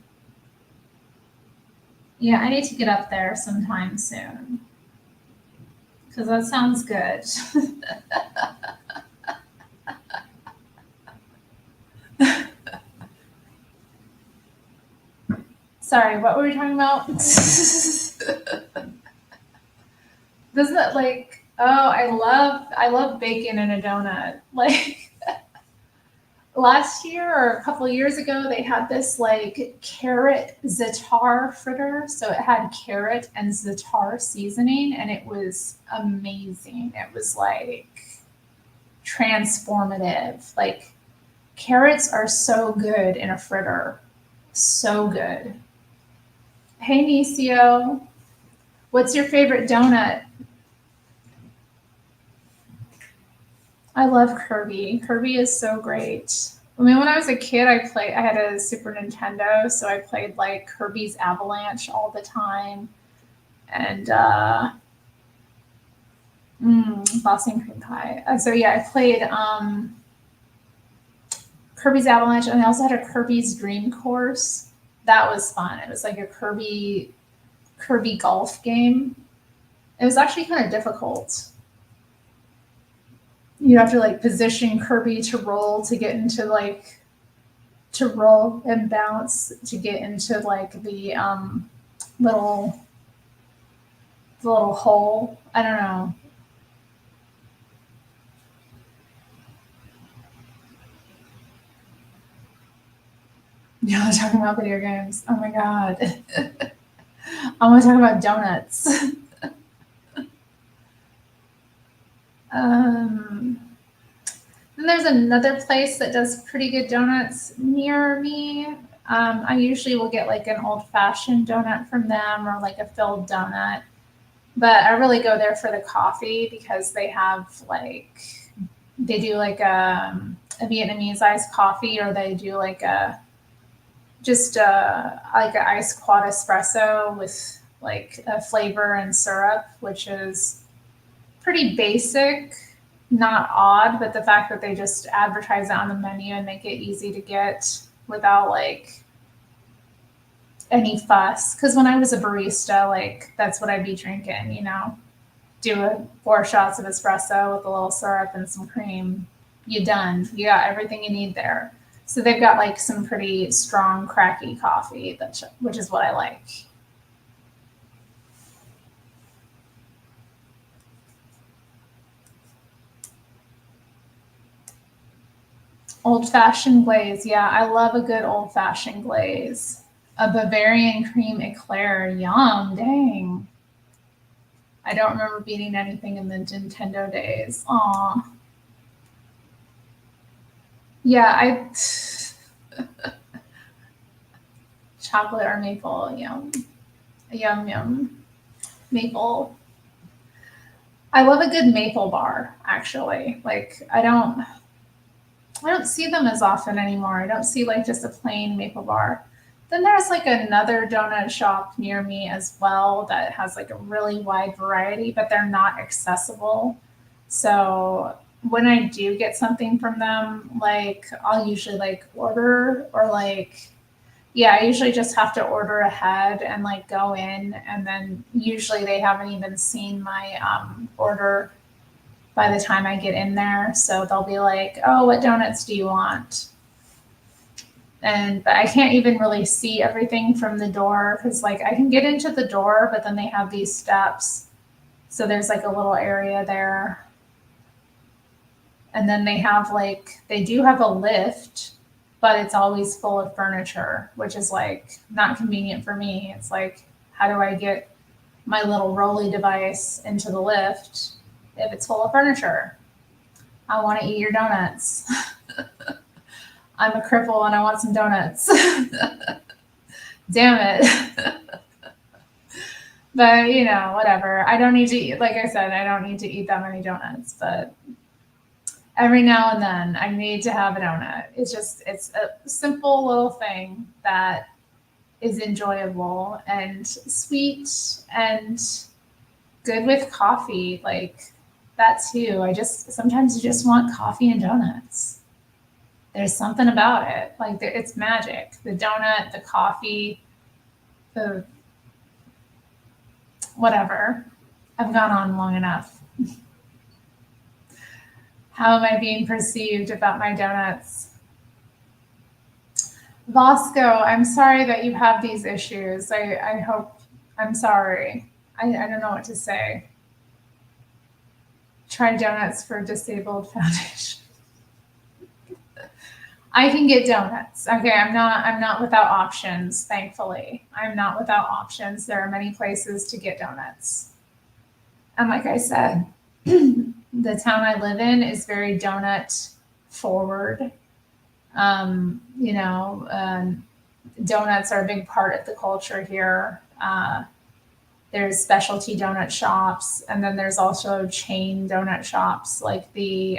S1: Yeah, I need to get up there sometime soon because that sounds good. Sorry, what were we talking about? Doesn't it like, oh, I love bacon in a donut. Like last year or a couple of years ago, they had this like carrot za'atar fritter. So it had carrot and za'atar seasoning, and it was amazing. It was like transformative. Like carrots are so good in a fritter. So good. Hey, Nisio, what's your favorite donut? I love Kirby. Kirby is so great. I mean, when I was a kid, I had a Super Nintendo, so I played like Kirby's Avalanche all the time. And Boston cream pie. So yeah, I played Kirby's Avalanche, and I also had a Kirby's Dream Course. That was fun. It was like a Kirby golf game. It was actually kind of difficult. You have to like position Kirby to roll to get into like to roll and bounce to get into like little the little hole. I don't know. Yeah, we're talking about video games. Oh my god. I want to talk about donuts. Then there's another place that does pretty good donuts near me. I usually will get like an old fashioned donut from them or like a filled donut. But I really go there for the coffee because they have like, they do like a Vietnamese iced coffee, or they do like just like an iced quad espresso with like a flavor and syrup, which is pretty basic, not odd, but the fact that they just advertise it on the menu and make it easy to get without like any fuss. Because when I was a barista, like that's what I'd be drinking, do 4 shots of espresso with a little syrup and some cream. You done. You got everything you need there. So they've got like some pretty strong, cracky coffee, which is what I like. Old-fashioned glaze. Yeah, I love a good old-fashioned glaze. A Bavarian cream eclair. Yum. Dang. I don't remember beating anything in the Nintendo days. Aw. Yeah, chocolate or maple. Yum. Yum, yum. Maple. I love a good maple bar, actually. Like, I don't see them as often anymore. I don't see like just a plain maple bar. Then there's like another donut shop near me as well that has like a really wide variety, but they're not accessible. So when I do get something from them, like I'll usually like order or like Yeah, I usually just have to order ahead and like go in, and then usually they haven't even seen my order by the time I get in there. So they'll be like, "Oh, what donuts do you want?" And but I can't even really see everything from the door because like I can get into the door, but then they have these steps. So there's like a little area there. And then they have like they do have a lift, but it's always full of furniture, which is like not convenient for me. It's like how do I get my little rolly device into the lift if it's full of furniture? I want to eat your donuts. I'm a cripple and I want some donuts. Damn it. But you know, whatever. I don't need to eat, like I said, I don't need to eat that many donuts, but every now and then I need to have a donut. It's a simple little thing that is enjoyable and sweet and good with coffee. Like that too. I just sometimes you just want coffee and donuts. There's something about it. Like it's magic. The donut, the coffee, the whatever. I've gone on long enough. How am I being perceived about my donuts? Vasco, I'm sorry that you have these issues. I hope, I'm sorry. I don't know what to say. Try donuts for Disabled Foundation. I can get donuts. Okay, I'm not without options, thankfully. I'm not without options. There are many places to get donuts. And like I said, the town I live in is very donut forward. You know, donuts are a big part of the culture here. There's specialty donut shops, and then there's also chain donut shops, like the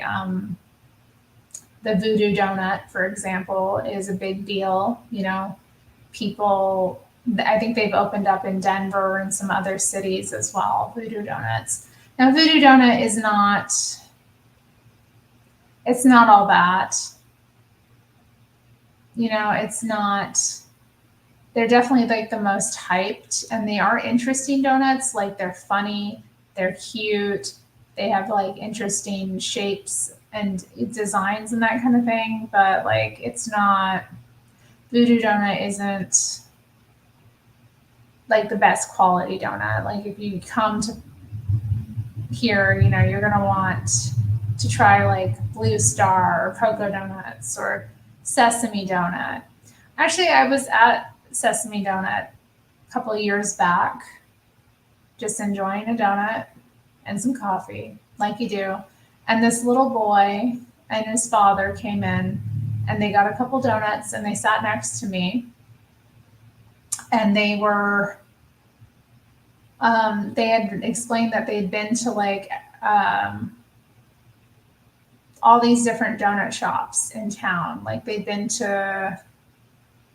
S1: Voodoo Donut, for example, is a big deal. You know, people. I think they've opened up in Denver and some other cities as well. Voodoo Donuts. Now, Voodoo Donut is not. It's not all that. You know, it's not. They're definitely like the most hyped, and they are interesting donuts. Like they're funny, they're cute, they have like interesting shapes and designs and that kind of thing. But like it's not, Voodoo Donut isn't like the best quality donut. Like if you come to here, you know, you're gonna want to try like Blue Star or Cocoa Donuts or Sesame Donut. Actually, I was at Sesame Donut a couple of years back, just enjoying a donut and some coffee, like you do. And this little boy and his father came in and they got a couple donuts and they sat next to me. And they had explained that they'd been to like all these different donut shops in town. Like they'd been to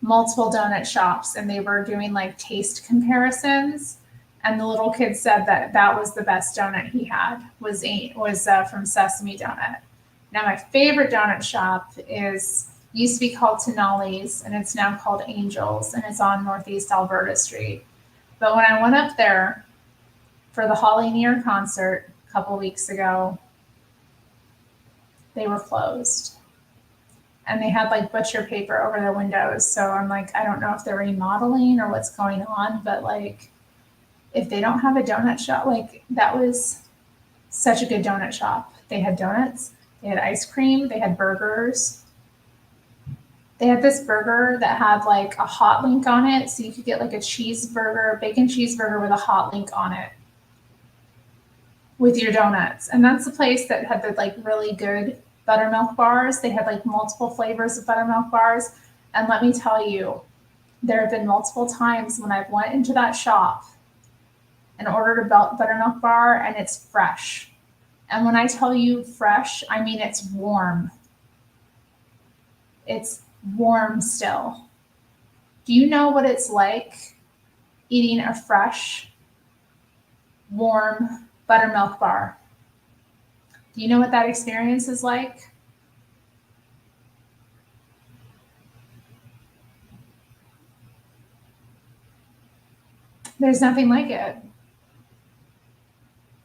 S1: multiple donut shops and they were doing like taste comparisons. And the little kid said that that was the best donut he had was from Sesame Donut. Now my favorite donut shop used to be called Tenali's and it's now called Angels and it's on Northeast Alberta Street. But when I went up there for the Holly Near concert a couple weeks ago, they were closed. And they had like butcher paper over their windows. So I'm like, I don't know if they're remodeling or what's going on, but like if they don't have a donut shop, like that was such a good donut shop. They had donuts, they had ice cream, they had burgers. They had this burger that had like a hot link on it. So you could get like a cheeseburger, bacon cheeseburger with a hot link on it with your donuts. And that's the place that had the like really good buttermilk bars. They had like multiple flavors of buttermilk bars. And let me tell you, there have been multiple times when I've went into that shop and ordered a buttermilk bar and it's fresh. And when I tell you fresh, I mean it's warm. It's warm still. Do you know what it's like eating a fresh, warm buttermilk bar? Do you know what that experience is like? There's nothing like it.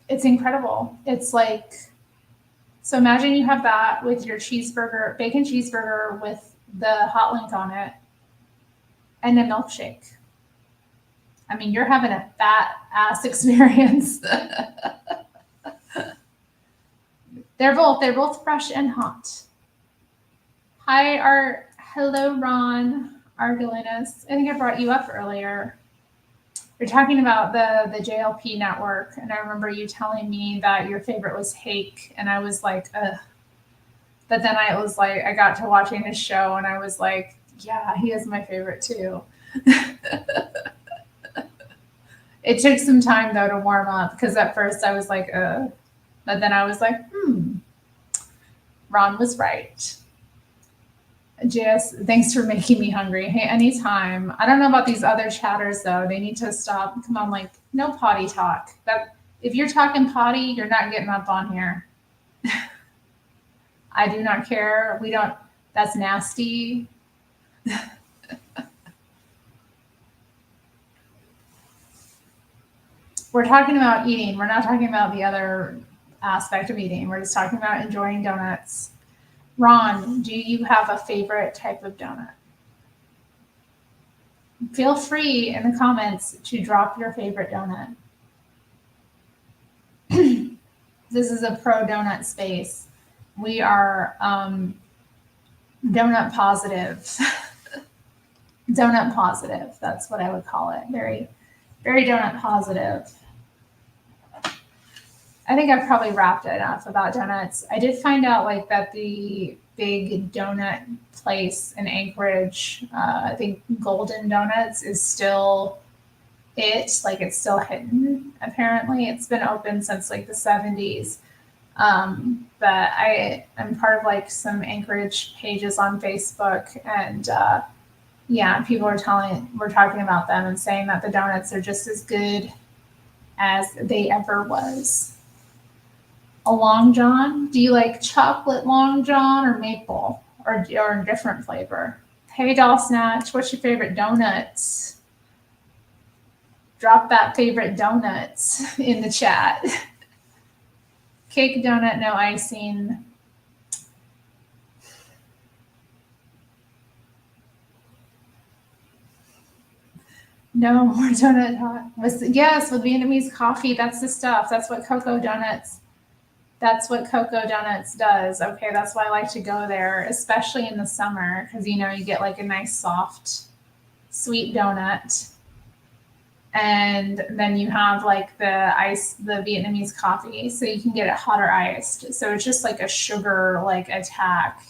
S1: It's incredible. It's like, so imagine you have that with your cheeseburger, bacon cheeseburger with the hot link on it and a milkshake. I mean, you're having a fat ass experience. They're both fresh and hot. Hello Ron Argelinas. I think I brought you up earlier. You're talking about the JLP network, and I remember you telling me that your favorite was Hake, and I was like, ugh. But then I was like, I got to watching his show, and I was like, yeah, he is my favorite too. It took some time though to warm up because at first I was like, but then I was like, Ron was right. JS, thanks for making me hungry. Hey, anytime. I don't know about these other chatters though. They need to stop. Come on, like no potty talk. That if you're talking potty, you're not getting up on here. I do not care. We don't. That's nasty. We're talking about eating. We're not talking about the other aspect of eating. We're just talking about enjoying donuts. Ron, do you have a favorite type of donut? Feel free in the comments to drop your favorite donut. This is a pro donut space. We are donut positive. Donut positive. That's what I would call it. Very, very donut positive. I think I've probably rapped enough about donuts. I did find out like that the big donut place in Anchorage, I think Golden Donuts is still like it's still hidden. Apparently, it's been open since like the 70s. But I'm part of like some Anchorage pages on Facebook, and yeah, people we're talking about them and saying that the donuts are just as good as they ever was. A Long John? Do you like chocolate Long John or maple or a different flavor? Hey, Doll Snatch, what's your favorite donuts? Drop that favorite donuts in the chat. Cake donut, no icing. No more donut hot. Yes, with Vietnamese coffee, that's the stuff. That's what Cocoa Donuts does. Okay, that's why I like to go there, especially in the summer, because you get like a nice soft, sweet donut. And then you have like the Vietnamese coffee, so you can get it hot or iced. So it's just like a sugar like attack,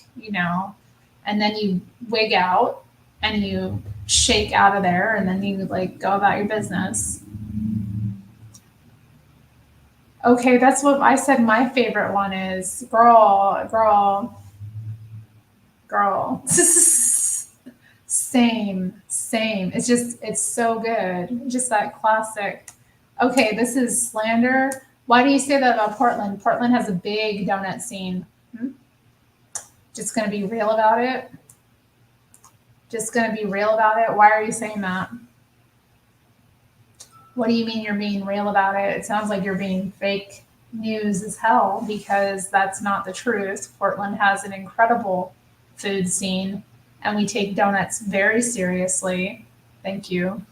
S1: and then you wig out and you shake out of there, and then you like go about your business. Okay, that's what I said my favorite one is. Girl. Same. It's so good. Just that classic. Okay, this is slander. Why do you say that about Portland? Portland has a big donut scene. Just gonna be real about it. Why are you saying that? What do you mean you're being real about it? It sounds like you're being fake news as hell, because that's not the truth. Portland has an incredible food scene, and we take donuts very seriously. Thank you.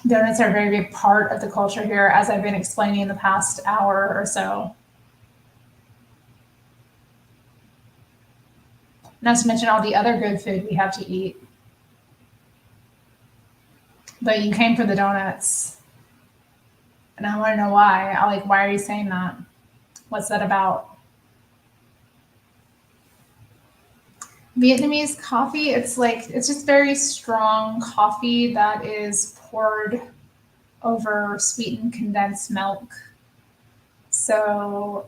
S1: Donuts are a very big part of the culture here, as I've been explaining in the past hour or so. Not to mention all the other good food we have to eat. But you came for the donuts. And I want to know why. Why are you saying that? What's that about? Vietnamese coffee, it's just very strong coffee that is poured over sweetened condensed milk. So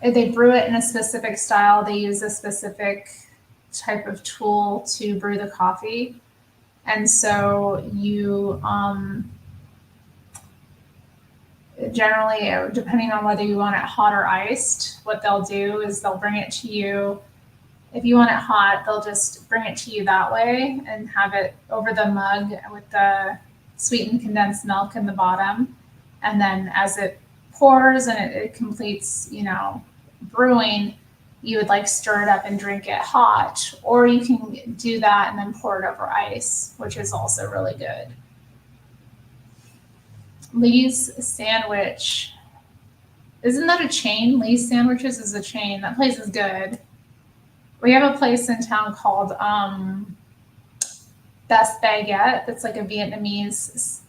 S1: they brew it in a specific style. They use a specific type of tool to brew the coffee. And so you generally, depending on whether you want it hot or iced, what they'll do is they'll bring it to you If you want it hot, they'll just bring it to you that way and have it over the mug with the sweetened condensed milk in the bottom. And then as it pours and it completes, brewing, you would like stir it up and drink it hot. Or you can do that and then pour it over ice, which is also really good. Lee's Sandwich. Isn't that a chain? Lee's Sandwiches is a chain. That place is good. We have a place in town called Best Baguette. That's like a Vietnamese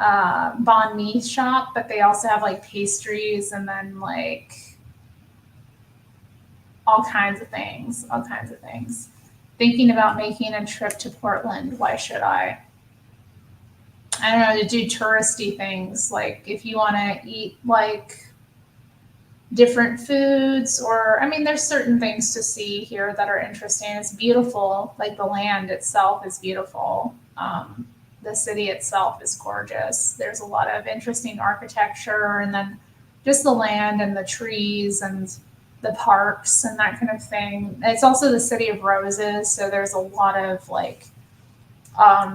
S1: banh mi shop, but they also have like pastries and then like all kinds of things. Thinking about making a trip to Portland. Why should I? I don't know, to do touristy things. Like if you want to eat like different foods, or there's certain things to see here that are interesting. It's beautiful. Like the land itself is beautiful. The city itself is gorgeous. There's a lot of interesting architecture, and then just the land and the trees and the parks and that kind of thing. It's also the city of roses, so there's a lot of like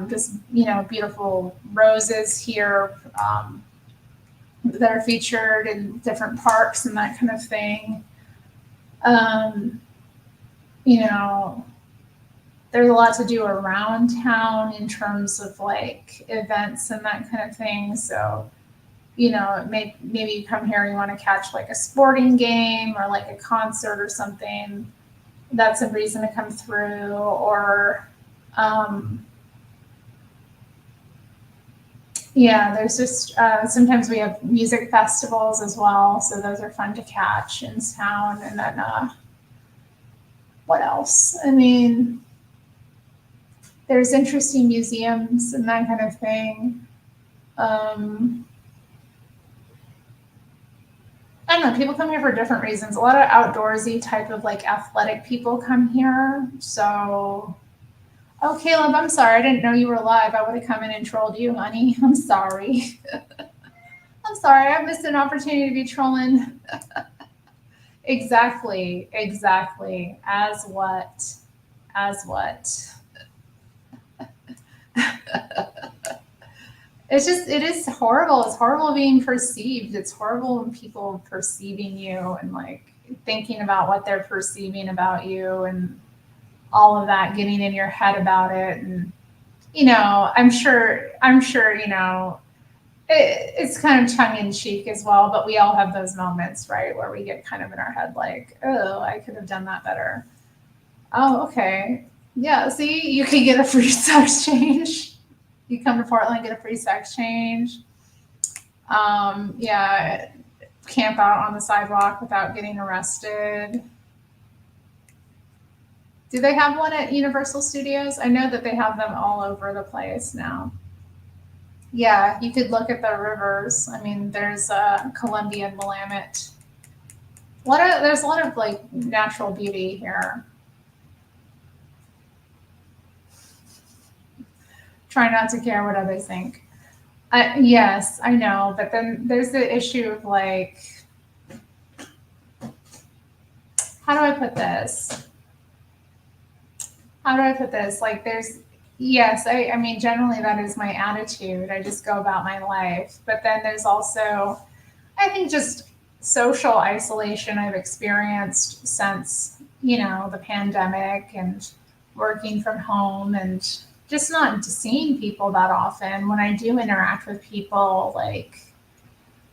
S1: just beautiful roses here that are featured in different parks and that kind of thing. There's a lot to do around town in terms of like events and that kind of thing. So, maybe you come here and you want to catch like a sporting game or like a concert or something. That's a reason to come through. Or, there's just sometimes we have music festivals as well, so those are fun to catch in town. And then what else? There's interesting museums and that kind of thing. I don't know, people come here for different reasons. A lot of outdoorsy type of like athletic people come here. So, oh, Caleb, I'm sorry. I didn't know you were live. I would have come in and trolled you, honey. I'm sorry. I'm sorry. I missed an opportunity to be trolling. Exactly. As what? It is horrible. It's horrible being perceived. It's horrible when people perceiving you and like thinking about what they're perceiving about you and all of that getting in your head about it. And, I'm sure, it's kind of tongue in cheek as well, but we all have those moments, right? Where we get kind of in our head like, oh, I could have done that better. Oh, okay. Yeah. See, you can get a free sex change. You come to Portland, get a free sex change. Camp out on the sidewalk without getting arrested. Do they have one at Universal Studios? I know that they have them all over the place now. Yeah, you could look at the rivers. There's Columbia and Willamette. There's a lot of like natural beauty here. Try not to care what others think. Yes, I know, but then there's the issue of like, how do I put this? Like yes, I mean, generally that is my attitude. I just go about my life. But then there's also, I think, just social isolation I've experienced since, the pandemic and working from home and just not seeing people that often. When I do interact with people, like,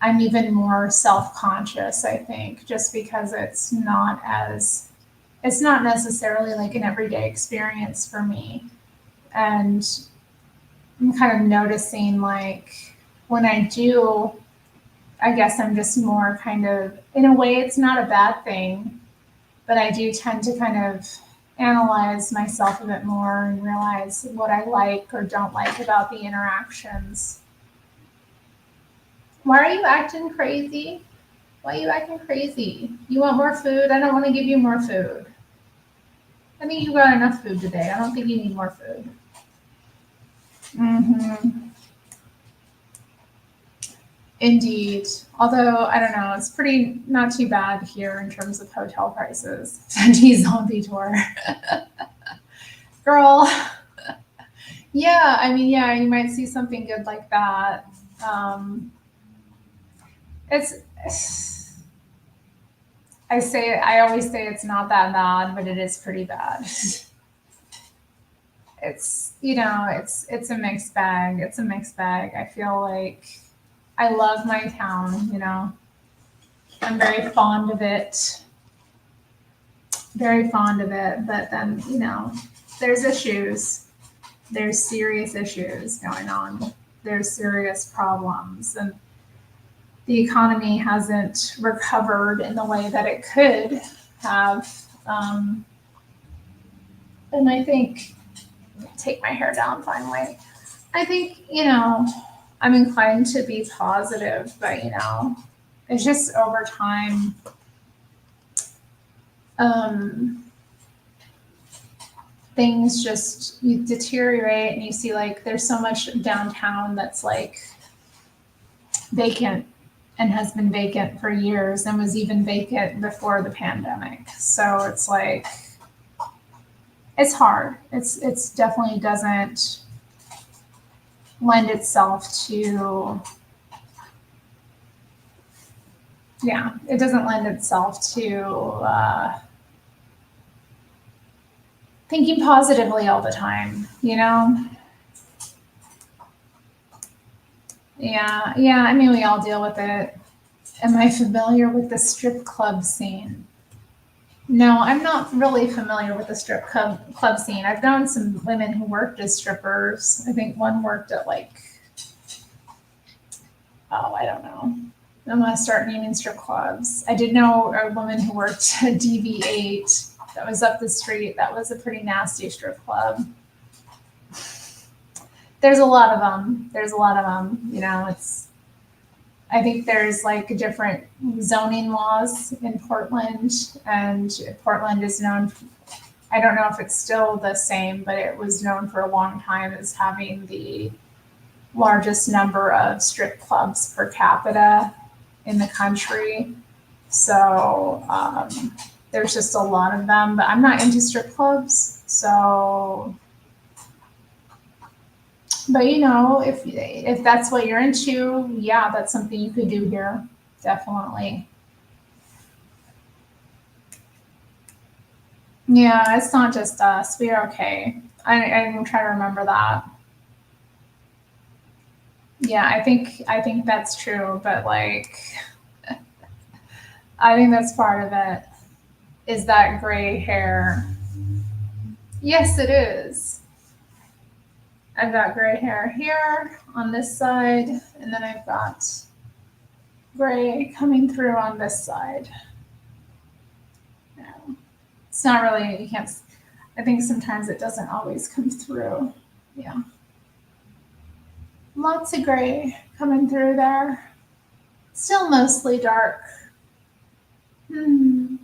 S1: I'm even more self-conscious, I think, just because it's not necessarily like an everyday experience for me. And I'm kind of noticing like when I do, I guess I'm just more kind of, in a way, it's not a bad thing, but I do tend to kind of analyze myself a bit more and realize what I like or don't like about the interactions. Why are you acting crazy? You want more food? I don't want to give you more food. I think you got enough food today. I don't think you need more food. Indeed. Although I don't know, it's pretty not too bad here in terms of hotel prices. Sandy zombie tour. Girl. Yeah, I mean, yeah, you might see something good like that. Um, it's I always say it's not that bad, but it is pretty bad. It's it's a mixed bag. It's a mixed bag. I feel like I love my town, I'm very fond of it. Very fond of it, but then, there's issues. There's serious issues going on. There's serious problems, and the economy hasn't recovered in the way that it could have. And I think, take my hair down finally. I think, I'm inclined to be positive, but, it's just over time, things just you deteriorate, and you see like there's so much downtown that's like vacant and has been vacant for years and was even vacant before the pandemic. So it's like it's hard. It's definitely doesn't lend itself to it doesn't lend itself to thinking positively all the time, Yeah, I mean, we all deal with it. Am I familiar with the strip club scene? No, I'm not really familiar with the strip club scene. I've known some women who worked as strippers. I think one worked at like, oh, I don't know. I'm gonna start naming strip clubs. I did know a woman who worked at DV8 that was up the street. That was a pretty nasty strip club. There's a lot of them. I think there's like different zoning laws in Portland, and Portland is known, I don't know if it's still the same, but it was known for a long time as having the largest number of strip clubs per capita in the country. So there's just a lot of them, but I'm not into strip clubs. So, but if that's what you're into, yeah, that's something you could do here, definitely. Yeah, it's not just us. We're okay. I'm trying to remember that. Yeah, I think that's true, but like I think that's part of it is that gray hair. Yes, it is. I've got gray hair here on this side, and then I've got gray coming through on this side. No, it's not really, you can't, I think sometimes it doesn't always come through. Yeah. Lots of gray coming through there. Still mostly dark. Hmm.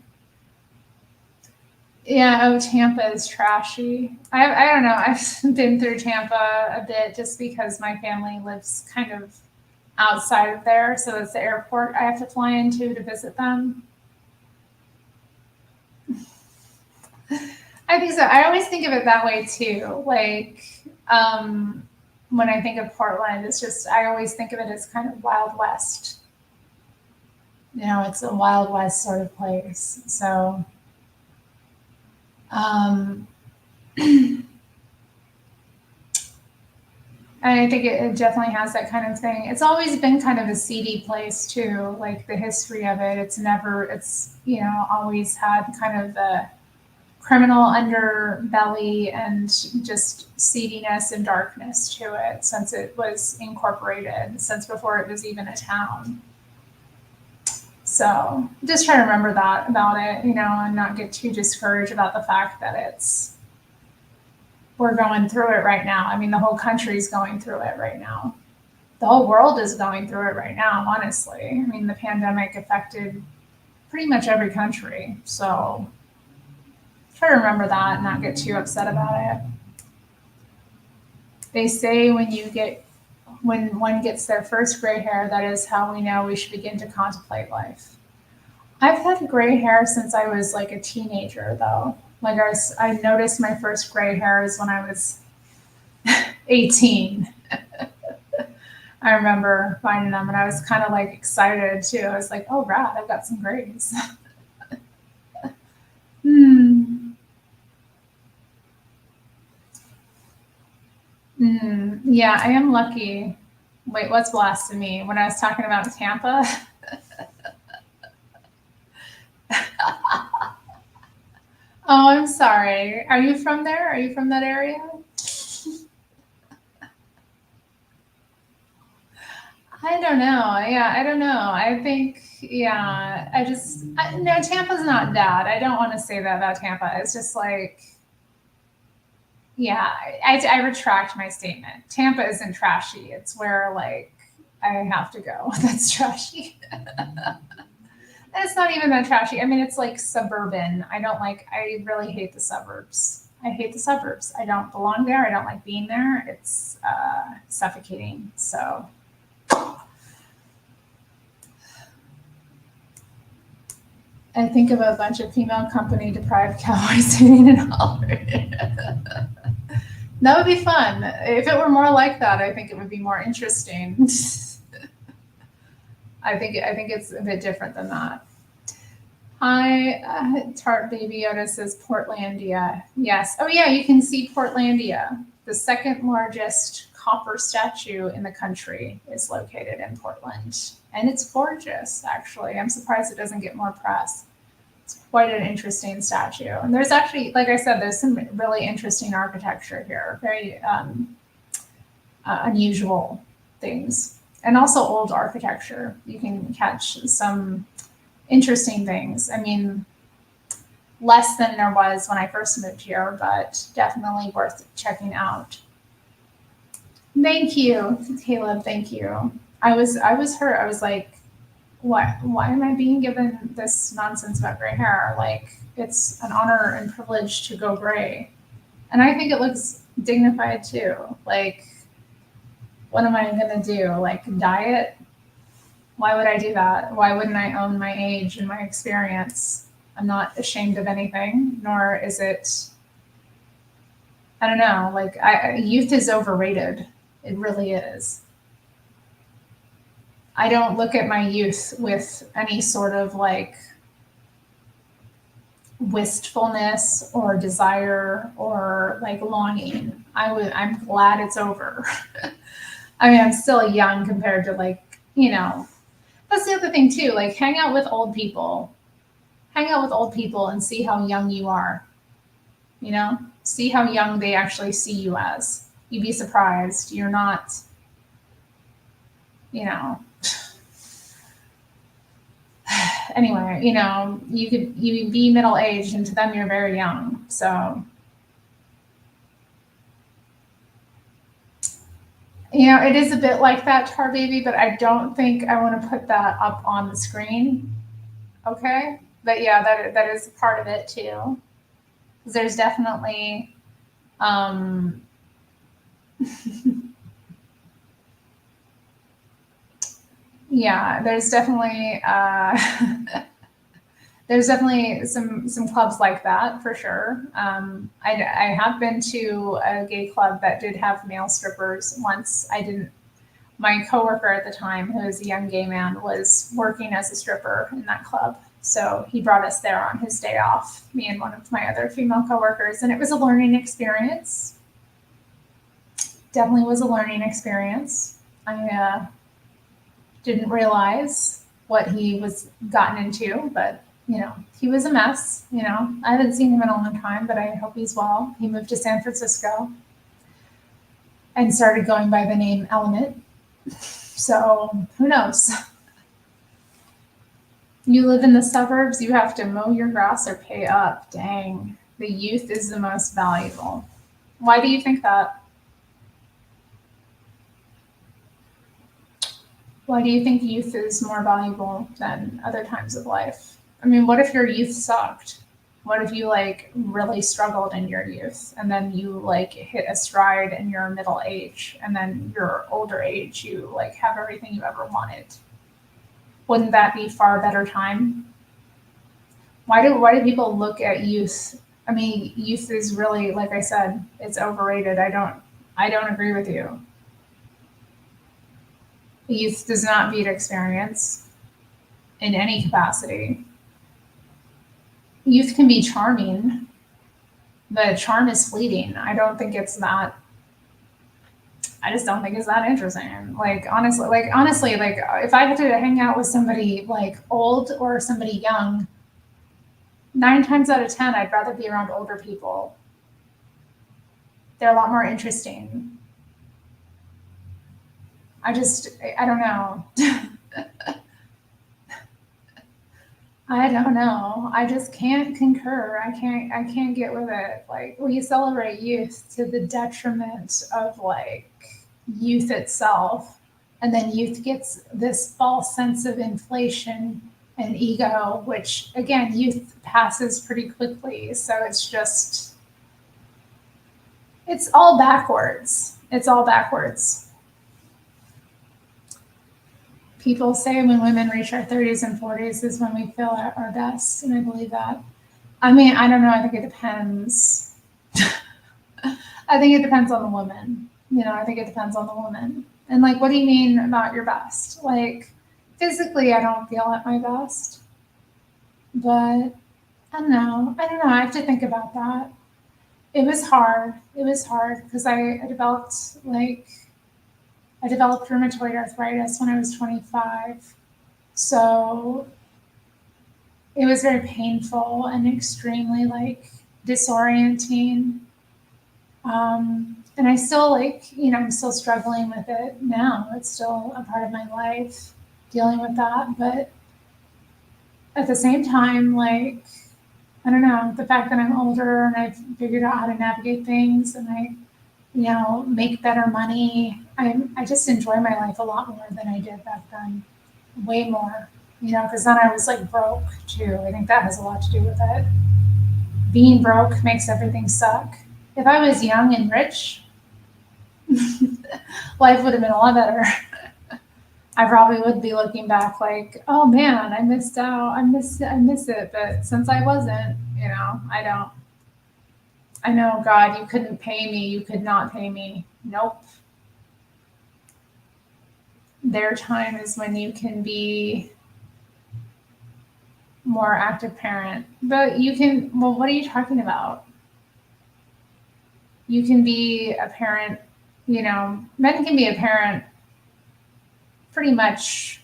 S1: Yeah, oh, Tampa is trashy. I don't know. I've been through Tampa a bit just because my family lives kind of outside of there. So it's the airport I have to fly into to visit them. I think so. I always think of it that way too. Like, when I think of Portland, it's just, I always think of it as kind of Wild West. It's a Wild West sort of place. So, um, and I think it definitely has that kind of thing. It's always been kind of a seedy place too, like the history of it. Always had kind of the criminal underbelly and just seediness and darkness to it since it was incorporated, since before it was even a town. So just try to remember that about it, and not get too discouraged about the fact that we're going through it right now. I mean, the whole country's going through it right now. The whole world is going through it right now, honestly. I mean, the pandemic affected pretty much every country. So try to remember that and not get too upset about it. They say when you get when one gets their first gray hair, that is how we know we should begin to contemplate life. I've had gray hair since I was like a teenager, though. Like I noticed my first gray hairs when I was 18. I remember finding them, and I was kind of like excited too. I was like, "Oh, rad! I've got some grays." Hmm. Yeah, I am lucky. Wait, what's blasphemy? When I was talking about Tampa? Oh, I'm sorry. Are you from there? Are you from that area? I don't know. Yeah, I don't know. I think, yeah, no, Tampa's not bad. I don't want to say that about Tampa. It's just like, yeah, I retract my statement. Tampa isn't trashy. It's where, like, I have to go. That's trashy. It's not even that trashy. I mean, it's like suburban. I really hate the suburbs. I hate the suburbs. I don't belong there. I don't like being there. It's suffocating. So, I think of a bunch of female company deprived cowboys sitting and hollering. That would be fun. If it were more like that, I think it would be more interesting. I think it's a bit different than that. Hi, Tart Baby Yoda says Portlandia. Yes. Oh yeah, you can see Portlandia. The second largest copper statue in the country is located in Portland. And it's gorgeous, actually. I'm surprised it doesn't get more press. It's quite an interesting statue. And there's actually, like I said, there's some really interesting architecture here, very unusual things. And also old architecture. You can catch some interesting things. I mean, less than there was when I first moved here, but definitely worth checking out. Thank you, Caleb. Thank you. I was hurt. I was like, why am I being given this nonsense about gray hair? Like, it's an honor and privilege to go gray. And I think it looks dignified too. Like, what am I gonna do? Like, dye it? Why would I do that? Why wouldn't I own my age and my experience? I'm not ashamed of anything, nor is it, I don't know, like, youth is overrated. It really is. I don't look at my youth with any sort of like wistfulness or desire or like longing. I'm glad it's over. I mean, I'm still young compared to like, that's the other thing too. Like hang out with old people. Hang out with old people and see how young you are. See how young they actually see you as. You'd be surprised. You're not, anyway, you be middle aged and to them you're very young. So, it is a bit like that, Tar Baby, but I don't think I want to put that up on the screen. Okay. But yeah, that is part of it too. There's definitely, yeah, there's definitely some clubs like that for sure. I have been to a gay club that did have male strippers once. I didn't. My coworker at the time, who was a young gay man, was working as a stripper in that club. So he brought us there on his day off, me and one of my other female coworkers, and it was a learning experience. Definitely was a learning experience. I didn't realize what he was gotten into, but he was a mess. I haven't seen him in a long time, but I hope he's well. He moved to San Francisco and started going by the name Element. So who knows? You live in the suburbs, you have to mow your grass or pay up. Dang. The youth is the most valuable. Why do you think that? Why do you think youth is more valuable than other times of life? I mean, what if your youth sucked? What if you like really struggled in your youth and then you like hit a stride in your middle age and then your older age, you like have everything you ever wanted? Wouldn't that be far better time? Why do people look at youth? I mean, youth is really, like I said, it's overrated. I don't agree with you. Youth does not beat experience in any capacity. Youth can be charming, but charm is fleeting. I just don't think it's that interesting. Like honestly, if I had to hang out with somebody like old or somebody young, 9 times out of 10, I'd rather be around older people. They're a lot more interesting. I don't know. I don't know. I just can't concur. I can't get with it. Like we celebrate youth to the detriment of like youth itself. And then youth gets this false sense of inflation and ego, which again, youth passes pretty quickly. So it's all backwards. It's all backwards. People say when women reach our 30s and 40s is when we feel at our best, and I believe that. I mean, I don't know. I think it depends. I think it depends on the woman. I think it depends on the woman. And like, what do you mean about your best? Like, physically, I don't feel at my best, but I don't know. I don't know. I have to think about that. It was hard. It was hard because I developed rheumatoid arthritis when I was 25. So it was very painful and extremely like disorienting. And I still I'm still struggling with it now. It's still a part of my life dealing with that. But at the same time, like, I don't know, the fact that I'm older and I've figured out how to navigate things and I make better money. I just enjoy my life a lot more than I did back then. Way more. Because then I was like broke too. I think that has a lot to do with it. Being broke makes everything suck. If I was young and rich, life would have been a lot better. I probably would be looking back like, oh man, I missed out. I miss it. But since I wasn't, I don't. I know, God, you couldn't pay me. You could not pay me. Nope. Their time is when you can be more active parent. But well, what are you talking about? You can be a parent, men can be a parent pretty much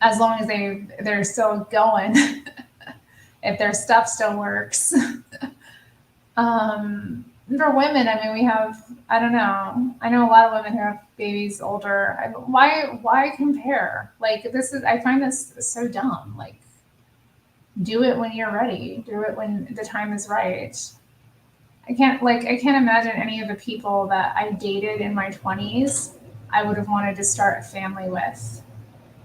S1: as long as they're still going, if their stuff still works. For women, I mean, I don't know. I know a lot of women who have babies older. Why compare? Like, I find this so dumb. Like, do it when you're ready. Do it when the time is right. I can't imagine any of the people that I dated in my 20s I would have wanted to start a family with.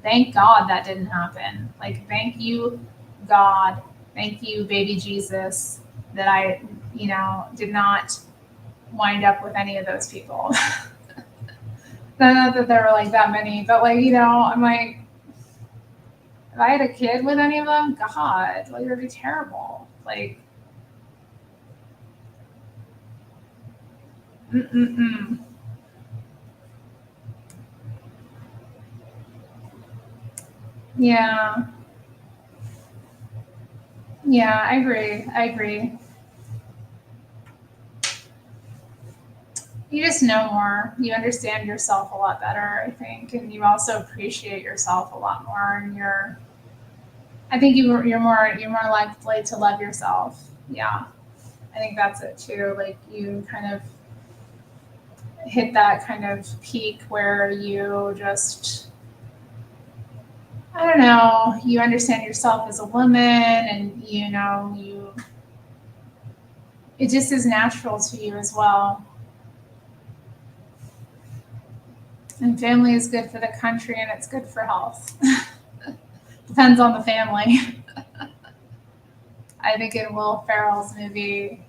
S1: Thank God that didn't happen. Like, thank you, God. Thank you, baby Jesus, that I, did not wind up with any of those people. Not that there were like that many, but like, I'm like, if I had a kid with any of them, God, like, it would be terrible. Like, mm-mm-mm. Yeah, yeah, I agree. I agree. You just know more. You understand yourself a lot better, I think, and you also appreciate yourself a lot more. And I think you're more likely to love yourself. Yeah, I think that's it too. Like you kind of hit that kind of peak where you just, I don't know, you understand yourself as a woman, and it just is natural to you as well. And family is good for the country, and it's good for health. Depends on the family. I think in Will Ferrell's movie,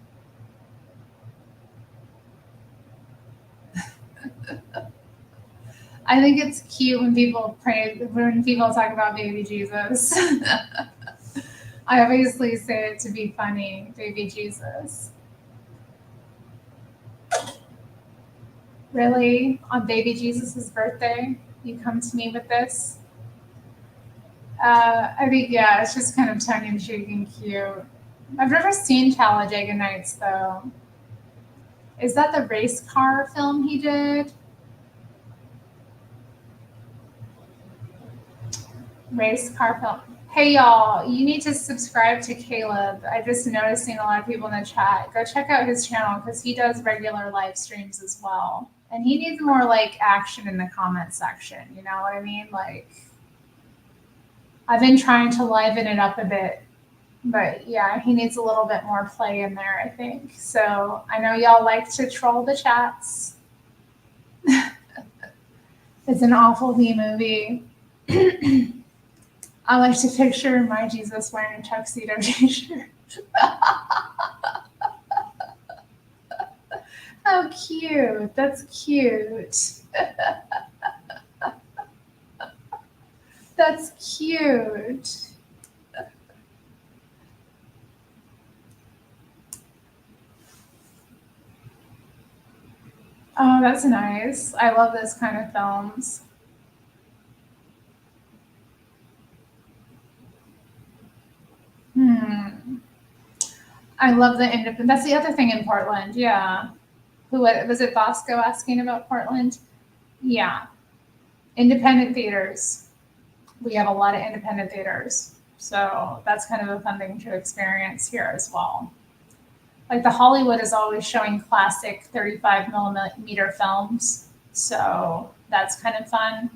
S1: I think it's cute when people talk about baby Jesus. I obviously say it to be funny, baby Jesus. Really? On baby Jesus' birthday? You come to me with this? I think, yeah, it's just kind of tongue in cheek and cute. I've never seen Talladega Nights, though. Is that the race car film he did? Race car film. Hey, y'all, you need to subscribe to Caleb. I just noticing a lot of people in the chat. Go check out his channel because he does regular live streams as well. And he needs more like action in the comment section. You know what I mean? Like, I've been trying to liven it up a bit, but yeah, he needs a little bit more play in there, I think. So I know y'all like to troll the chats. It's an awful B movie. I like to picture my Jesus wearing a tuxedo t-shirt. How cute. That's cute. That's cute. Oh, that's nice. I love this kind of films. I love the independent. That's the other thing in Portland. Yeah. Who was it? Bosco asking about Portland? Yeah. Independent theaters. We have a lot of independent theaters. So that's kind of a fun thing to experience here as well. Like the Hollywood is always showing classic 35 millimeter films. So that's kind of fun.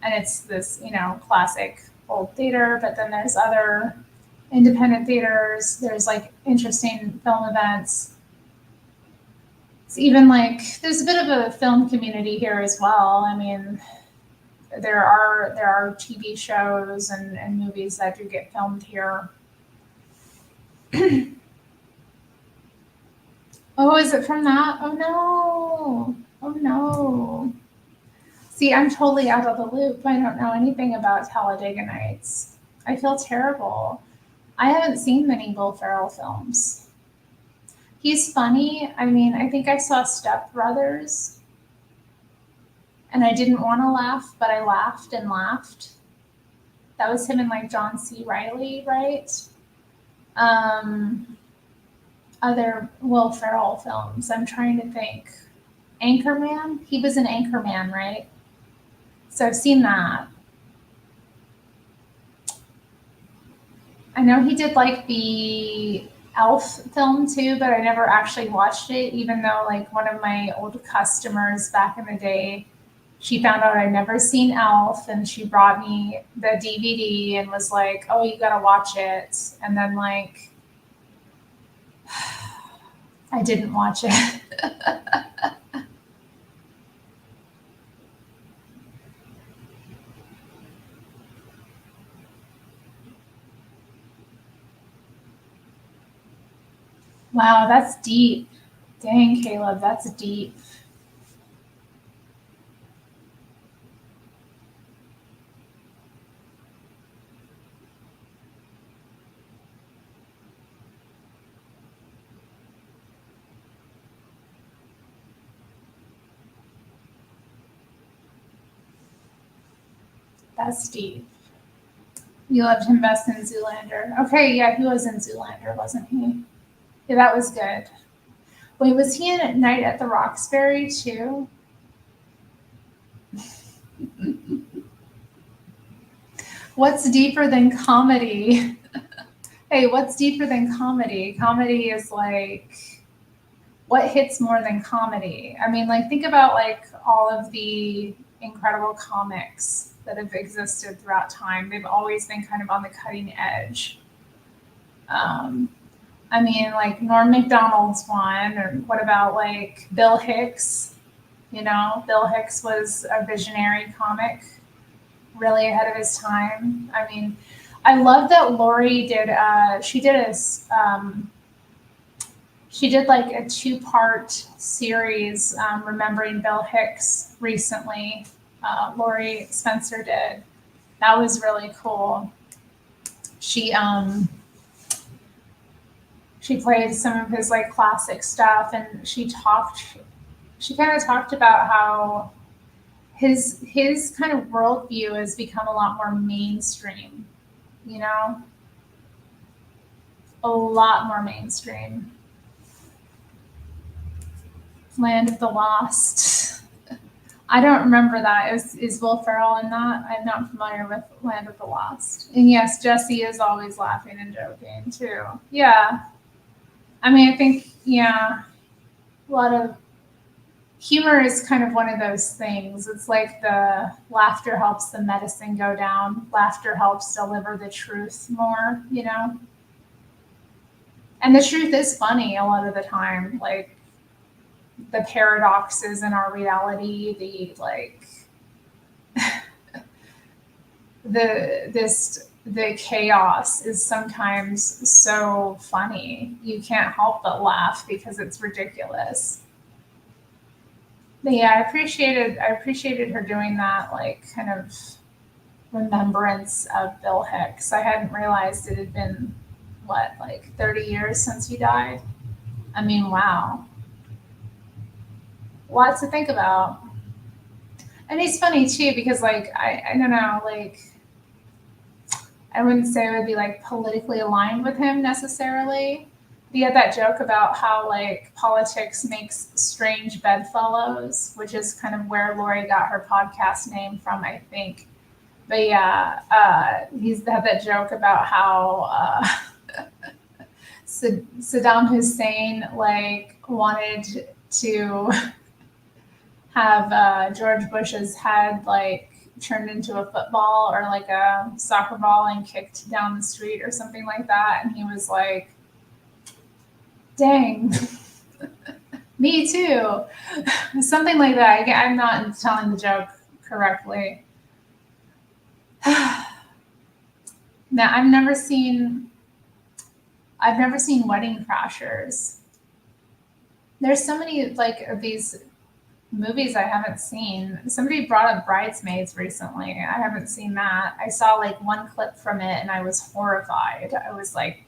S1: And it's this, classic old theater, but then there's other independent theaters. There's like interesting film events. It's even like there's a bit of a film community here as well. I mean, there are TV shows and movies that do get filmed here. Oh, is it from that? Oh no. Oh no. See, I'm totally out of the loop. I don't know anything about Talladega Nights. I feel terrible. I haven't seen many Will Ferrell films. He's funny. I mean, I think I saw Step Brothers and I didn't want to laugh, but I laughed and laughed. That was him and like John C. Reilly, right? Other Will Ferrell films. I'm trying to think. Anchorman? He was an Anchorman, right? So I've seen that. I know he did like the Elf film too, but I never actually watched it, even though like one of my old customers back in the day, she found out I'd never seen Elf and she brought me the DVD and was like, oh, you gotta watch it. And then like, I didn't watch it. Wow, that's deep. Dang, Caleb, that's deep. That's deep. You loved him best in Zoolander. Okay, yeah, he was in Zoolander, wasn't he? Yeah, that was good. Wait, was he in Night at the Roxbury too? What's deeper than comedy? Hey, what's deeper than comedy? Comedy is like, what hits more than comedy? I mean, like, think about like all of the incredible comics that have existed throughout time. They've always been kind of on the cutting edge. I mean, like Norm Macdonald's one, or what about like Bill Hicks? Bill Hicks was a visionary comic, really ahead of his time. I mean, I love that Lori did. She did like a two-part series, remembering Bill Hicks recently. Lori Spencer did. That was really cool. She she played some of his like classic stuff, and she kind of talked about how his kind of worldview has become a lot more mainstream, you know, a lot more mainstream. Land of the Lost. I don't remember that. Is Will Ferrell in that? I'm not familiar with Land of the Lost. And yes, Jesse is always laughing and joking too. Yeah. I mean, I think, yeah, a lot of humor is kind of one of those things. It's like the laughter helps the medicine go down, laughter helps deliver the truth more, you know? And the truth is funny a lot of the time. Like the paradoxes in our reality, the like the chaos is sometimes so funny. You can't help but laugh because it's ridiculous. But yeah, I appreciated her doing that, like kind of remembrance of Bill Hicks. I hadn't realized it had been what, like 30 years since he died. I mean, wow. Lots to think about. And he's funny too because like I don't know, like I wouldn't say I would be like politically aligned with him necessarily. He had that joke about how like politics makes strange bedfellows, which is kind of where Lori got her podcast name from, I think. But yeah, he's had that joke about how Saddam Hussein like wanted to have George Bush's head like turned into a football or like a soccer ball and kicked down the street or something like that. And he was like, dang, me too. Something like that. I'm not telling the joke correctly. Now, I've never seen Wedding Crashers. There's so many like of these movies I haven't seen. Somebody brought up Bridesmaids recently. I haven't seen that. I saw like one clip from it and I was horrified. I was like,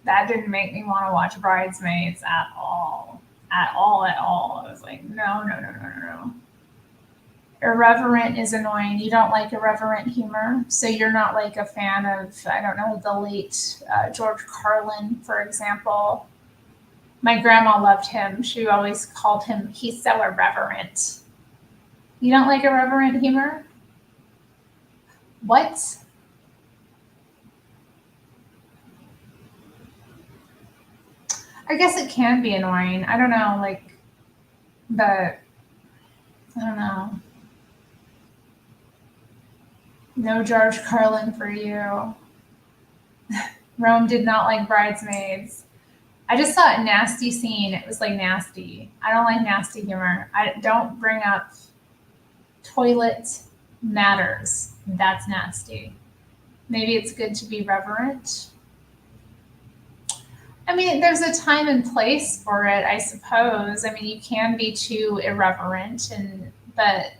S1: that didn't make me want to watch Bridesmaids at all. At all, at all. I was like, no, no, no, no, no, no. Irreverent is annoying. You don't like irreverent humor. So you're not like a fan of, I don't know, the late George Carlin, for example. My grandma loved him. She always called him, he's so irreverent. You don't like irreverent humor? What? I guess it can be annoying. I don't know, like, but I don't know. No George Carlin for you. Rome did not like Bridesmaids. I just saw a nasty scene. It was like nasty. I don't like nasty humor. I don't bring up toilet matters. That's nasty. Maybe it's good to be reverent. I mean, there's a time and place for it, I suppose. I mean, you can be too irreverent, and but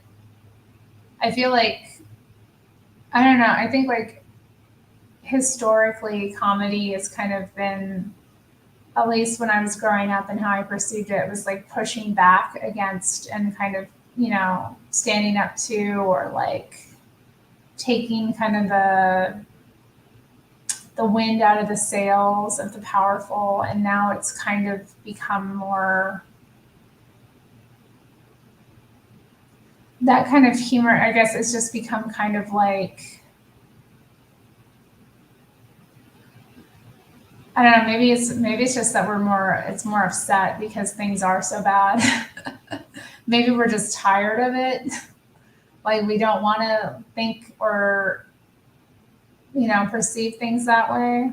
S1: I feel like I don't know. I think like historically, comedy has kind of been, at least when I was growing up and how I perceived it, was like pushing back against and kind of, standing up to or like taking kind of the wind out of the sails of the powerful. And now it's kind of become more that kind of humor, I guess it's just become kind of like, I don't know, maybe it's just that it's more upset because things are so bad. Maybe we're just tired of it. Like we don't want to think or perceive things that way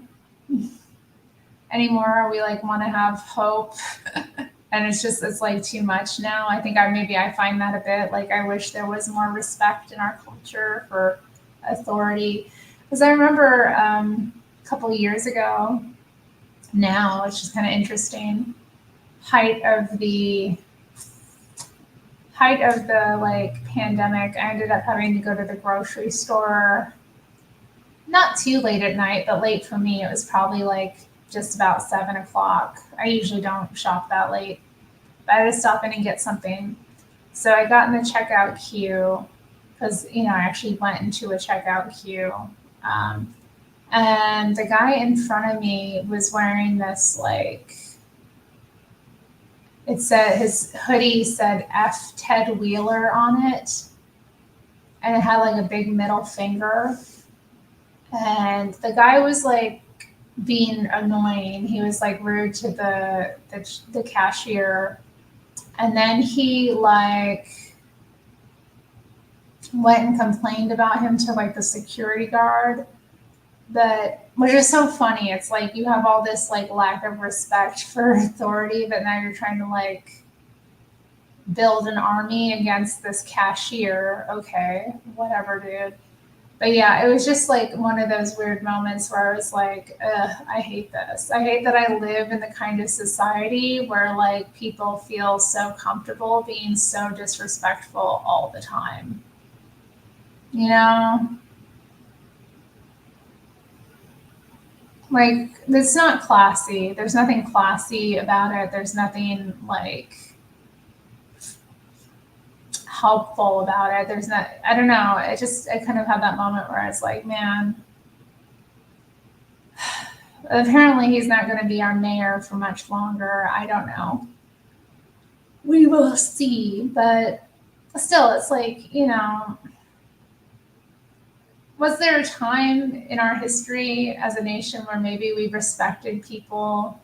S1: anymore. We like want to have hope. And it's like too much now. I think I find that a bit like I wish there was more respect in our culture for authority. Because I remember a couple of years ago now, which is kind of interesting, height of the like pandemic, I ended up having to go to the grocery store not too late at night, but late for me. It was probably like just about 7 o'clock. I usually don't shop that late, but I had to stop in and get something. So I got in the checkout queue because, I actually went into a checkout queue. Um, and the guy in front of me was wearing this like, it said his hoodie said F Ted Wheeler on it, and it had like a big middle finger. And the guy was like being annoying. He was like rude to the cashier, and then he like went and complained about him to like the security guard. But which is so funny. It's like you have all this like lack of respect for authority, but now you're trying to like build an army against this cashier. Okay, whatever, dude. But yeah, it was just like one of those weird moments where I was like, ugh, I hate this. I hate that I live in the kind of society where like people feel so comfortable being so disrespectful all the time. You know? Like, it's not classy. There's nothing classy about it. There's nothing like helpful about it. There's not, I don't know. I kind of had that moment where I was like, man, apparently he's not going to be our mayor for much longer. I don't know. We will see. But still, it's like, was there a time in our history as a nation where maybe we respected people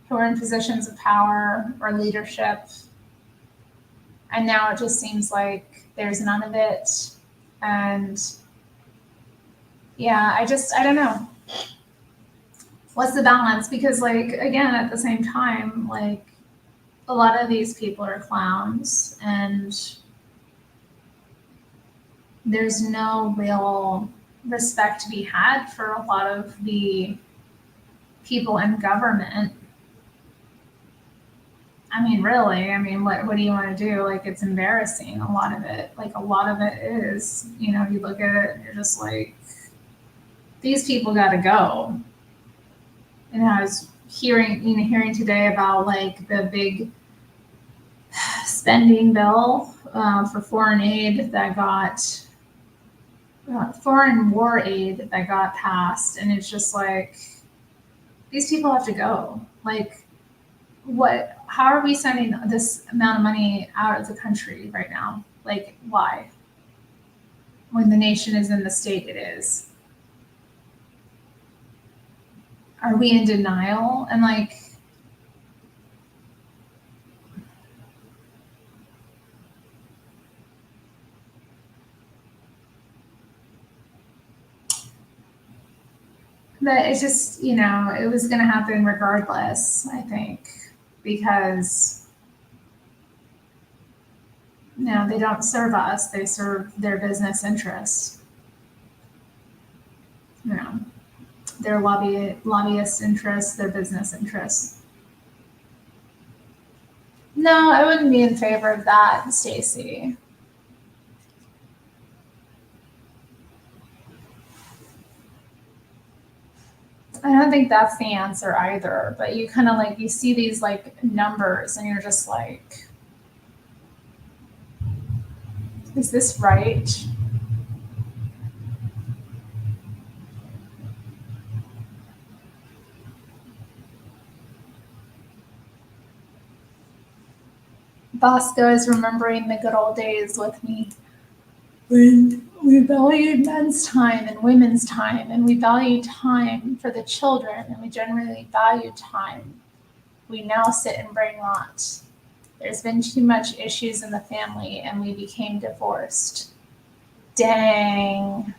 S1: who are in positions of power or leadership? And now it just seems like there's none of it. And yeah, I don't know. What's the balance? Because like, again, at the same time, like a lot of these people are clowns and there's no real respect to be had for a lot of the people in government. I mean, really, what do you want to do? Like, it's embarrassing. A lot of it, is, you look at it and you're just like, these people got to go. And I was hearing today about like the big spending bill for foreign aid that got foreign war aid that got passed, and it's just like these people have to go. Like, what? How are we sending this amount of money out of the country right now? Like, why? When the nation is in the state it is, are we in denial? And like, but it's just, it was going to happen regardless, I think, because they don't serve us, they serve their business interests, their lobbyist interests, their business interests. No, I wouldn't be in favor of that, Stacey. I don't think that's the answer either, but you kind of like, you see these like numbers and you're just like, is this right? Bosco is remembering the good old days with me when we valued men's time and women's time, and we valued time for the children, and we generally valued time. We now sit and brain rot. There's been too much issues in the family, and we became divorced. Dang,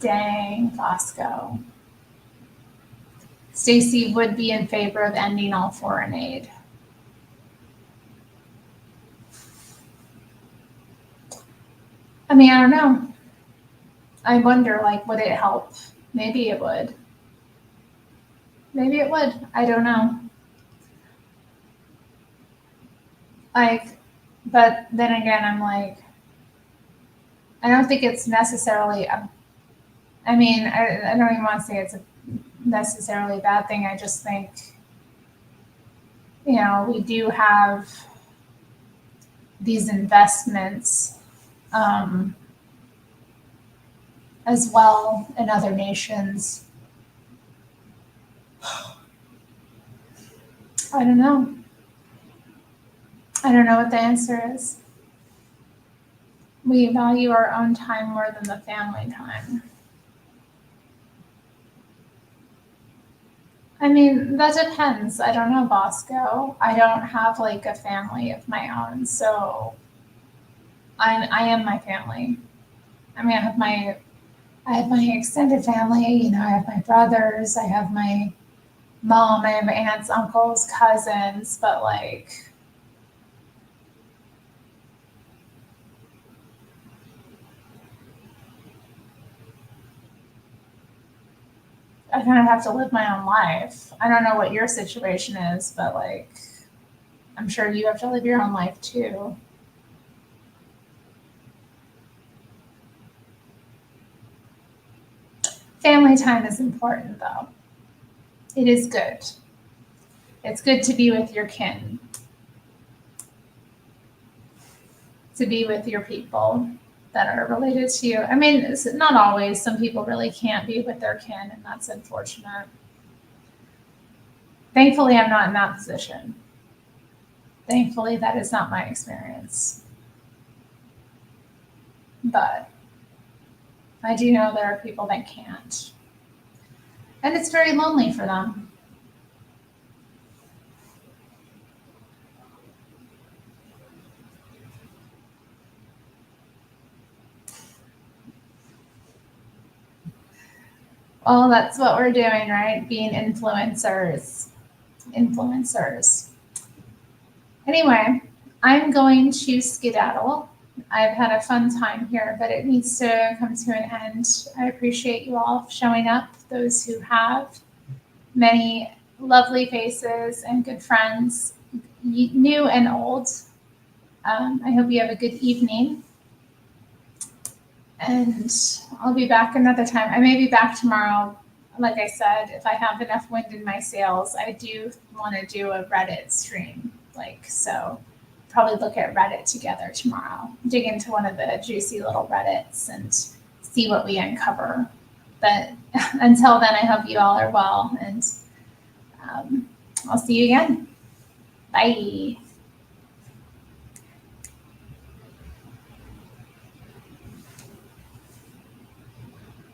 S1: Bosco. Stacey would be in favor of ending all foreign aid. I don't know. I wonder, like, would it help? Maybe it would. Maybe it would. I don't know. Like, but then again, I'm like, I don't think it's necessarily, I mean, I don't even want to say it's a necessarily bad thing. I just think, we do have these investments as well in other nations. I don't know. I don't know what the answer is. We value our own time more than the family time. I mean, that depends. I don't know, Bosco. I don't have like a family of my own, so I am my family. I mean, I have my extended family. I have my brothers. I have my mom. I have aunts, uncles, cousins. But like, I kind of have to live my own life. I don't know what your situation is, but like, I'm sure you have to live your own life too. Family time is important, though. It is good. It's good to be with your kin, to be with your people that are related to you. I mean, it's not always. Some people really can't be with their kin, and that's unfortunate. Thankfully, I'm not in that position. Thankfully, that is not my experience. But I do know there are people that can't. And it's very lonely for them. Well, that's what we're doing, right? Being influencers. Influencers. Anyway, I'm going to skedaddle. I've had a fun time here, but it needs to come to an end. I appreciate you all showing up, those who have. Many lovely faces and good friends, new and old. I hope you have a good evening. And I'll be back another time. I may be back tomorrow. Like I said, if I have enough wind in my sails, I do want to do a Reddit stream. So probably look at Reddit together tomorrow. Dig into one of the juicy little Reddits and see what we uncover. But until then, I hope you all are well, and I'll see you again. Bye.